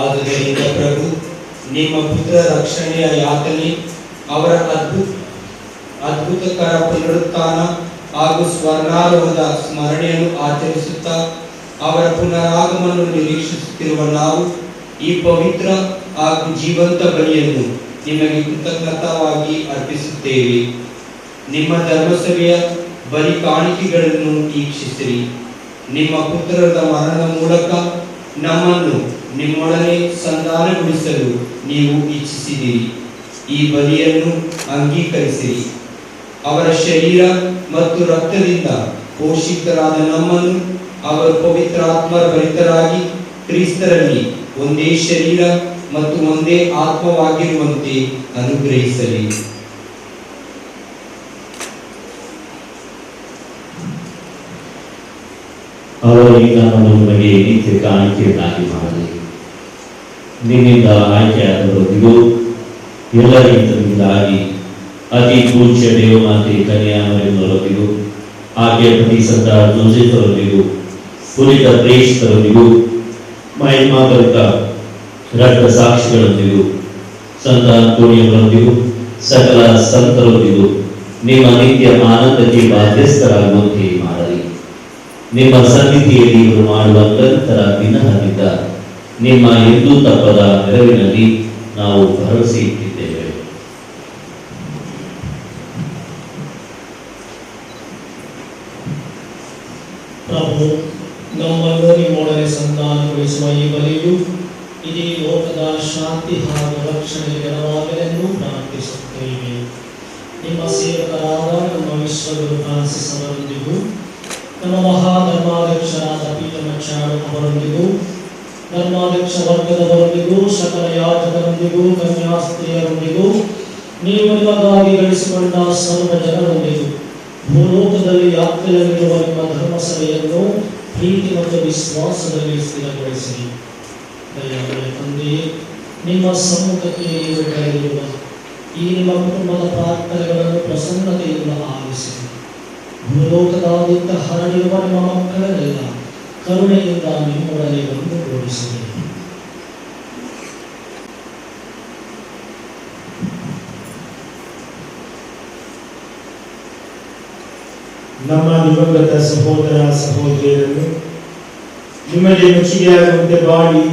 ಆದುದರಿಂದ ಪ್ರಭು ನಿಮ್ಮ ಪುತ್ರ ರಕ್ಷಣೆಯ ಯಾತನೆ, ಅವರ ಅದ್ಭುತಕರ ಪುನರುತ್ಥಾನ ಹಾಗೂ ಸ್ವರ್ಗಾರೋಹದ ಸ್ಮರಣೆಯನ್ನು ಆಚರಿಸುತ್ತಾ ಅವರ ಪುನರಾಗಮನವನ್ನು ನಿರೀಕ್ಷಿಸುತ್ತಿರುವ ನಾವು ಈ ಪವಿತ್ರ ಹಾಗೂ ಜೀವಂತ ಬಲಿಯನ್ನು ನಿಮಗೆ ಕೃತಜ್ಞತಾವಾಗಿ ಅರ್ಪಿಸುತ್ತೇವೆ. ನಿಮ್ಮ ಧರ್ಮಸಭೆಯ ಬಲಿ ಕಾಣಿಕೆಗಳನ್ನು ವೀಕ್ಷಿಸಿರಿ. ನಿಮ್ಮ ಪುತ್ರರ ಮರಣದ ಮೂಲಕ ನಮ್ಮನ್ನು ನಿಮ್ಮೊಡನೆ ಸಂಧಾನಗೊಳಿಸಲು ನೀವು ಇಚ್ಛಿಸಿದಿರಿ. ಈ ಬಲಿಯನ್ನು ಅಂಗೀಕರಿಸಿರಿ. ಅವರ ಶರೀರ ಮತ್ತು ರಕ್ತದಿಂದ ಪೋಷಿತರಾದ ನಮ್ಮನ್ನು ಅವರು ಪವಿತ್ರಾತ್ಮರ ಭರಿತರಾಗಿ ಕ್ರಿಸ್ತರಲ್ಲಿ ಒಂದೇ ಶರೀರ ಮತ್ತು ಒಂದೇ ಆತ್ಮವಾಗಿರುವಂತೆ ಅನುಗ್ರಹಿಸಲಿ. ಅವರು ಈಗ ನಮಗೆ ನಿತ್ಯ ಕಾಣಿಕೆಯನ್ನಾಗಿ ಮಾಡಲಿ. ನಿನ್ನಿಂದ ಆಯ್ಕೆಯಾದವರೊಂದಿಗೂ ಎಲ್ಲರಿಂದಾಗಿ ಅತಿ ಪೂಜ್ಯ ದೇವಮಾತೆ ಕನ್ಯಾಮರಿಯವರೊಂದಿಗೂ ಆಕೆಯ ಪತಿ ಸಂತ ಜೋಸೆಫರೊಂದಿಗೂ ಪುರಿತ ಪ್ರೇಷಿತರೊಂದಿಗೂ ಮಹಿಮಾಭರಿತ ರಕ್ತ ಸಾಕ್ಷಿಗಳೊಂದಿಗೂ ಸಂತ ಅಂತೋಣಿಯವರೊಂದಿಗೂ ಸಕಲ ಸಂತರೊಂದಿಗೂ ನಿಮ್ಮ ನಿತ್ಯ ಆನಂದಕ್ಕೆ ಬಾಧ್ಯಸ್ಥರಾಗುವಂತೆ ಮಾಡಲಿ. ನಿಮ್ಮ ಸನ್ನಿಧಿಯಲ್ಲಿ ಇವರು ಮಾಡುವ ನಿರಂತರ ವಿನಯದಿಂದ ನಿಮ್ಮ ಎಂದೂ ತಪ್ಪದ ನೆರವಿನಲ್ಲಿ ನಾವು ಭರವಸೆ ಇಟ್ಟಿದ್ದೇವೆ. ಪ್ರಭು, ನಮ್ಮನ್ನು ನಿಮ್ಮೊಡನೆ ಸಂಧಾನಗೊಳಿಸುವ ಈ ಬಲಿಯು ಇಡೀ ಲೋಕದ ಶಾಂತಿ ಹಾಗೂ ರಕ್ಷಣೆಗೆ ನೆರವಾಗಲೆಂದು ಪ್ರಾರ್ಥಿಸುತ್ತೇವೆ. ನಿಮ್ಮ ಸೇವಕರಾದ ನಮ್ಮ ವಿಶ್ವಗುರು ಫ್ರಾನ್ಸಿಸ್ ಅವರೊಂದಿಗೂ ನಮ್ಮ ಮಹಾಧರ್ಮಾಧ್ಯಕ್ಷರಾದ ಪೀಠಮಚ್ಚಾಳು ಅವರೊಂದಿಗೂ ಧರ್ಮಾಧ್ಯಕ್ಷ ವರ್ಗದವರೊಂದಿಗೂ ಸಕಲ ಯಾಜಕರೊಂದಿಗೂ ಕನ್ಯಾಸ್ತ್ರೀಯರೊಂದಿಗೂ ನೀವು ನಿಮಗಾಗಿ ಗಳಿಸಿಕೊಂಡ ಸರ್ವ ಜನರೊಂದಿಗೂ ಭೂಲೋಕದಲ್ಲಿ ಯಾತ್ರೆಯಲ್ಲಿರುವ ನಿಮ್ಮ ಧರ್ಮಸಭೆಯನ್ನು ಪ್ರೀತಿ ಮತ್ತು ವಿಶ್ವಾಸದಲ್ಲಿ ಸ್ಥಿರಗೊಳಿಸಿರಿ. ದಯಾಮಯ ತಂದೆಯೇ, ನಿಮ್ಮ ಸಮ್ಮುಖಕ್ಕೆ ನೀವು ಕರೆದಿರುವ ಈ ನಿಮ್ಮ ಕುಟುಂಬದ ಪ್ರಾರ್ಥನೆಗಳನ್ನು ಪ್ರಸನ್ನತೆಯಿಂದ ಆಲಿಸಿರಿ. ಭೂಲೋಕದಾದ್ಯಂತ ಹರಡಿರುವ ನಿಮ್ಮ ಮಕ್ಕಳನ್ನೆಲ್ಲ ಕರುಣೆಯಿಂದ ನಿಮ್ಮೊಡನೆ ಒಂದುಗೂಡಿಸಿರಿ. ನಮ್ಮ ದಿವಂಗತ ಸಹೋದರ ಸಹೋದರಿಯರನ್ನು ನಿಮಗೆ ಮೆಚ್ಚುಗೆಯಾಗುವಂತೆ ಮಾಡಿ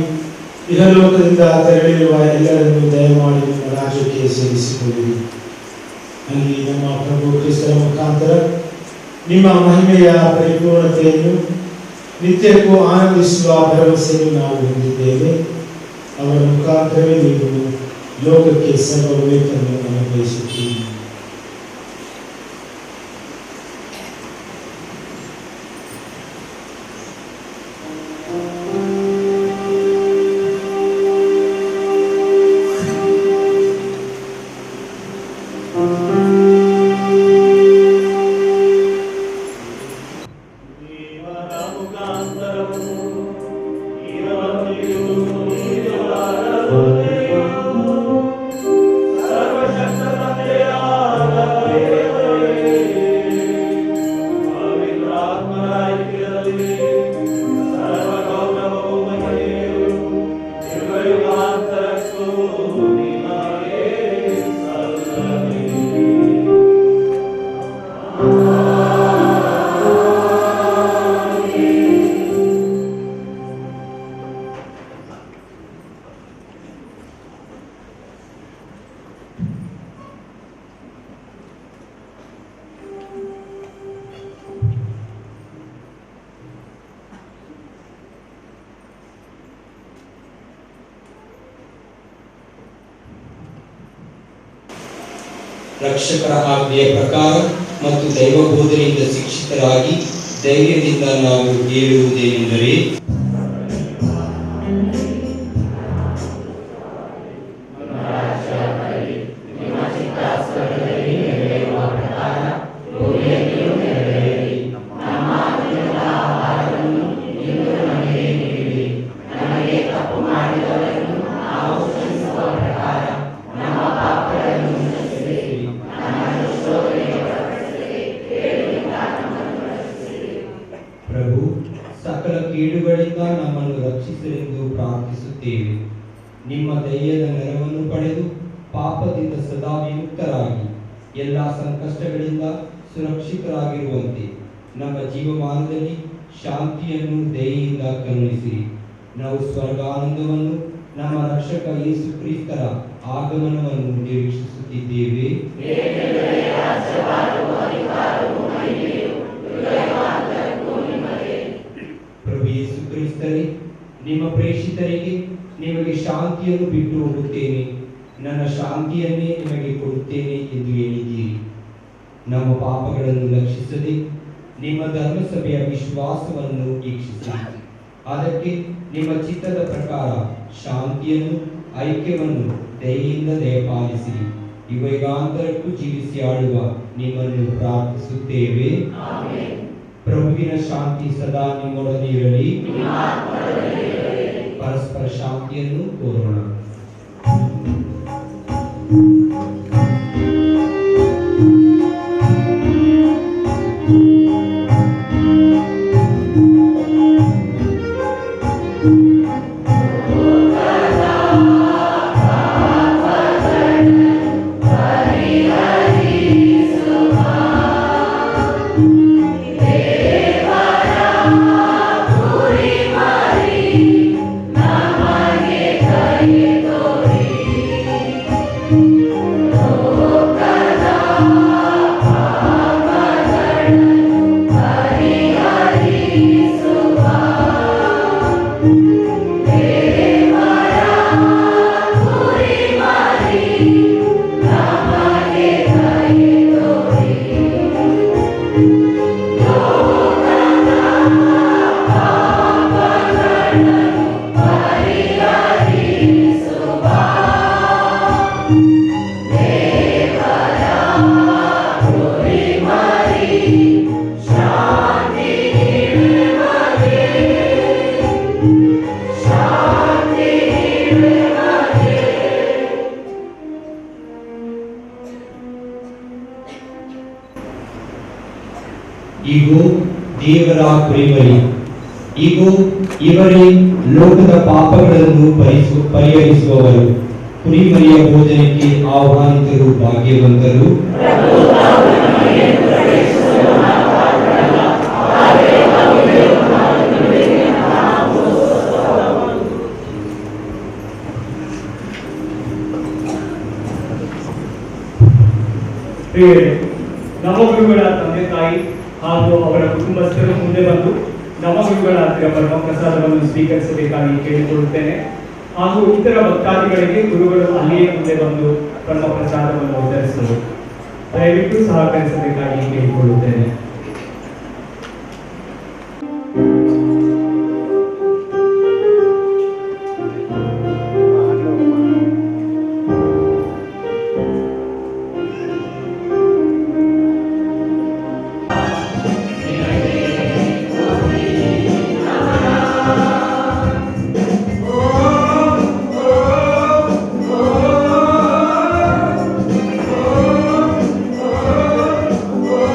ಇಹಲೋಕದಿಂದ ತೆರಳಿರುವ ಎಲ್ಲರನ್ನು ದಯಮಾಡಿ ನಿಮ್ಮ ರಾಜ್ಯಕ್ಕೆ ಸೇರಿಸಿಕೊಳ್ಳಿರಿ. ಅಲ್ಲಿ ನಮ್ಮ ಪ್ರಭು ಕ್ರಿಸ್ತರ ಮುಖಾಂತರ ನಿಮ್ಮ ಮಹಿಮೆಯ ಪರಿಪೂರ್ಣತೆಯನ್ನು ನಿತ್ಯಕ್ಕೂ ಆನಂದಿಸುವ ಭರವಸೆಯನ್ನು ನಾವು ಹೊಂದಿದ್ದೇವೆ. ಅವರ ಮುಖಾಂತರವೇ ನೀವು ಲೋಕಕ್ಕೆ ಸರ್ವ ವಿವೇಕವನ್ನು ಅನುಗ್ರಹಿಸುತ್ತೀರಿ. ರಕ್ಷಕರ ಆಜ್ಞೆಯ ಪ್ರಕಾರ ಮತ್ತು ದೈವ ಬೋಧನೆಯಿಂದ ಶಿಕ್ಷಿತರಾಗಿ ಧೈರ್ಯದಿಂದ ನಾವು ಹೇಳುವುದೇನೆಂದರೆ, ಪ್ರಭು ಸಕಲ ಕೇಡುಗಳಿಂದ ನಮ್ಮನ್ನು ರಕ್ಷಿಸಲೆಂದು ಪ್ರಾರ್ಥಿಸುತ್ತೇವೆ. ನಿಮ್ಮ ದಯೆಯ ನೆರವನ್ನು ಪಡೆದು ಪಾಪದಿಂದ ಸದಾ ವಿಮುಕ್ತರಾಗಿ ಎಲ್ಲ ಸಂಕಷ್ಟಗಳಿಂದ ಸುರಕ್ಷಿತರಾಗಿರುವಂತೆ ನಮ್ಮ ಜೀವಮಾನದಲ್ಲಿ ಶಾಂತಿಯನ್ನು ದಯೆಯಿಂದ ಕರುಣಿಸಿರಿ. ನಾವು ಸ್ವರ್ಗಾನಂದವನ್ನು ನಮ್ಮ ರಕ್ಷಕ ಯೇಸು ಕ್ರಿಸ್ತರ ಆಗಮನವನ್ನು ನಿರೀಕ್ಷಿಸುತ್ತಿದ್ದೇವೆ. ಪ್ರಭು ಯೇಸು ಕ್ರಿಸ್ತರೇ, ನಿಮ್ಮ ಪ್ರೇಷಿತರಿಗೆ ನಿಮಗೆ ಶಾಂತಿಯನ್ನು ಬಿಟ್ಟು ಹೋಗುತ್ತೇನೆ, ನನ್ನ ಶಾಂತಿಯನ್ನೇ ನಿಮಗೆ ಕೊಡುತ್ತೇನೆ ಎಂದು ಹೇಳಿದ್ದೀರಿ. ನಮ್ಮ ಪಾಪಗಳನ್ನು ಲಕ್ಷಿಸದೆ ನಿಮ್ಮ ಧರ್ಮಸಭೆಯ ವಿಶ್ವಾಸವನ್ನು ವೀಕ್ಷಿಸಿರಿ. ಅದಕ್ಕೆ ನಿಮ್ಮ ಚಿತ್ತದ ಪ್ರಕಾರ ಶಾಂತಿಯನ್ನು, ಐಕ್ಯವನ್ನು ದಯೆಯಿಂದ ದಯಪಾಲಿಸಿರಿ. ಯುಗಯುಗಾಂತರಕ್ಕೂ ಜೀವಿಸಿ ಆಳುವ ನಿಮ್ಮನ್ನು ಪ್ರಾರ್ಥಿಸುತ್ತೇವೆ. ಪ್ರಭುವಿನ ಶಾಂತಿ ಸದಾ ನಿಮ್ಮೊಡನೆ ಇರಲಿ. ಪರಸ್ಪರ ಶಾಂತಿಯನ್ನು ಕೋರೋಣ. ಇಗೋ ದೇವರ ಕುರಿಮರಿ, ಇಗೋ ಇವರೇ ಲೋಕದ ಪಾಪಗಳನ್ನು ಪರಿಹರಿಸುವವರು. ಕುರಿಮರಿಯ ಭೋಜನಕ್ಕೆ ಆಹ್ವಾನಿತರು ಭಾಗ್ಯವಂತರು. ನವಗುರುಗಳ ತಂದೆ ತಾಯಿ ಹಾಗೂ ಅವರ ಕುಟುಂಬಸ್ಥರು ಮುಂದೆ ಬಂದು ನವಗುರುಗಳ ಪರಮ ಪ್ರಸಾದವನ್ನು ಸ್ವೀಕರಿಸಬೇಕಾಗಿ ಕೇಳಿಕೊಳ್ಳುತ್ತೇನೆ. ಹಾಗೂ ಇತರ ಭಕ್ತಾದಿಗಳಿಗೆ ಗುರುಗಳು ಅಲ್ಲಿಯೇ ಮುಂದೆ ಬಂದು ಪರಮ ಪ್ರಸಾದವನ್ನು ವಿತರಿಸಲು ದಯವಿಟ್ಟು ಸಹಕರಿಸಬೇಕಾಗಿ ಕೇಳಿಕೊಳ್ಳುತ್ತೇನೆ. Oh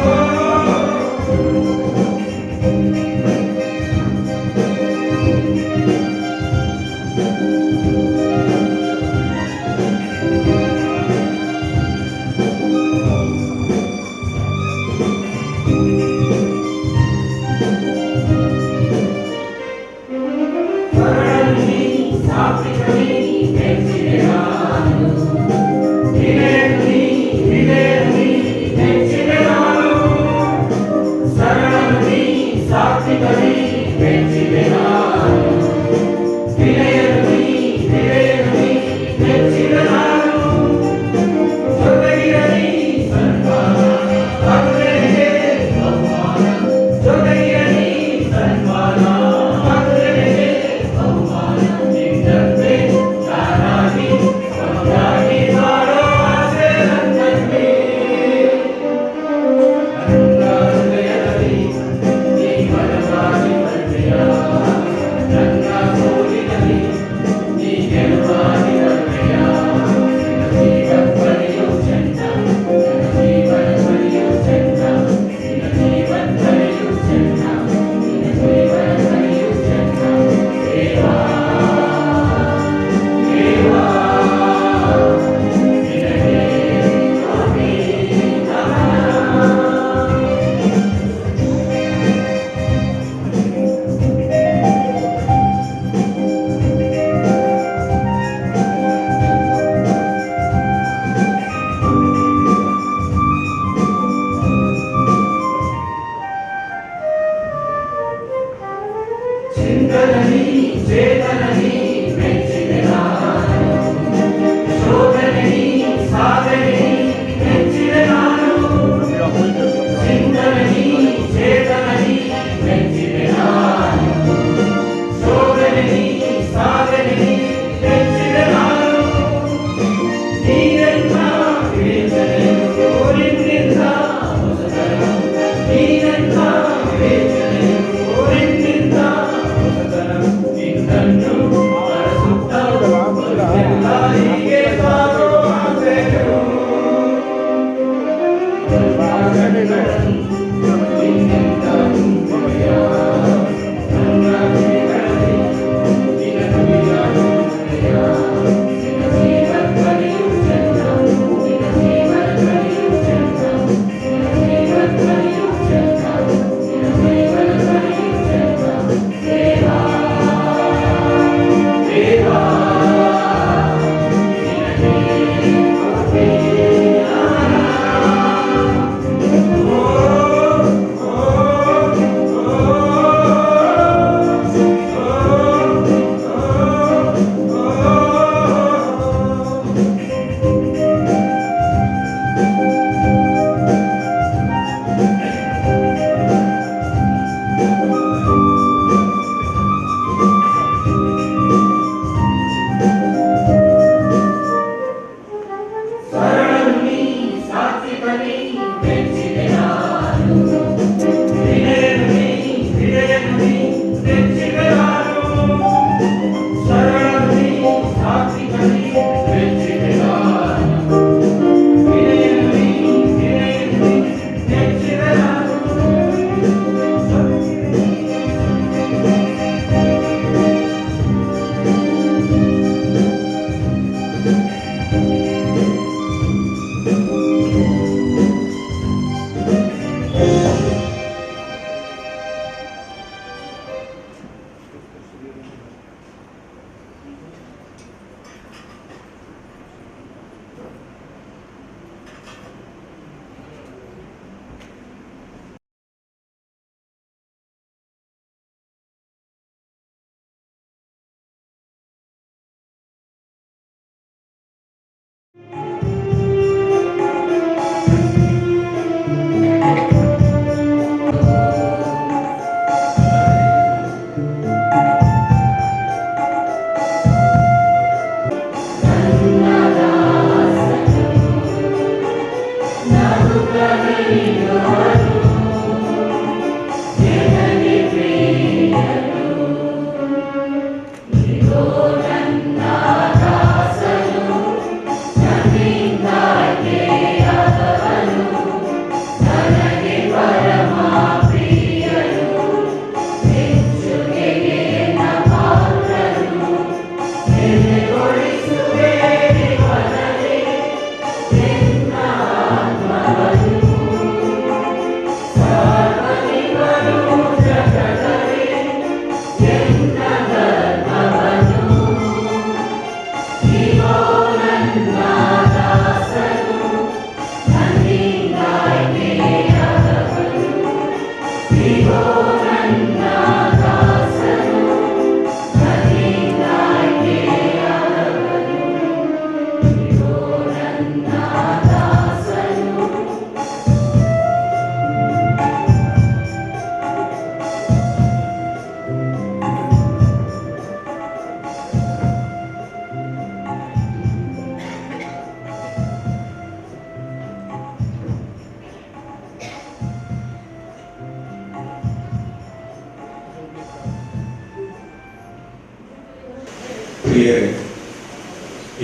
ಪ್ರಿಯರೇ,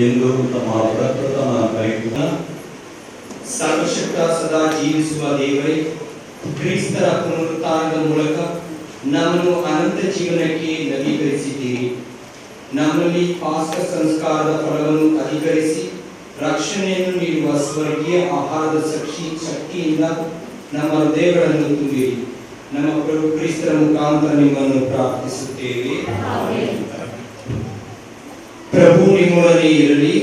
ಎಂದು ತಮ್ಮ ಪ್ರಪ್ರಥಮ ಕರೆಯುವ ಸರ್ವಶಕ್ತ ಸದಾ ಜೀವಿಸುವ ದೇವರೇ, ಕ್ರಿಸ್ತರ ಪುನರುತ್ಥಾನದ ಮೂಲಕ ನಮ್ಮನ್ನು ಅನಂತ ಜೀವನಕ್ಕೆ ನವೀಕರಿಸಿದ್ದೀರಿ. ನಮ್ಮಲ್ಲಿ ಪಾಸ್ಕ ಸಂಸ್ಕಾರದ ಫಲವನ್ನು ಅಧಿಕರಿಸಿ ರಕ್ಷಣೆಯನ್ನು ನೀಡುವ ಸ್ವರ್ಗೀಯ ಆಹಾರದ ಶಕ್ತಿಯಿಂದ ನಮ್ಮ ಹೃದಯಗಳನ್ನು ತುಂಬಿರಿ. ನಮ್ಮ ಪ್ರಭು ಕ್ರಿಸ್ತರ ಮುಖಾಂತರ ನಿಮ್ಮನ್ನು ಪ್ರಾರ್ಥಿಸುತ್ತೇವೆ. ಪ್ರಭು ನಿಮ್ಮೊಡನೆ ಇರಲಿ.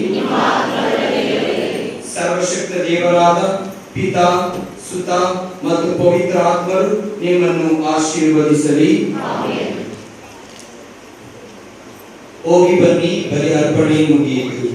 ಸರ್ವಶಕ್ತ ದೇವರಾದ ಪಿತಾ, ಸುತ ಮತ್ತು ಪವಿತ್ರ ಆತ್ಮರು ನಿಮ್ಮನ್ನು ಆಶೀರ್ವದಿಸಲಿ. ಹೋಗಿ ಬನ್ನಿ, ಬಲಿ ಅರ್ಪಣೆ ಮುಗಿಯಿತು.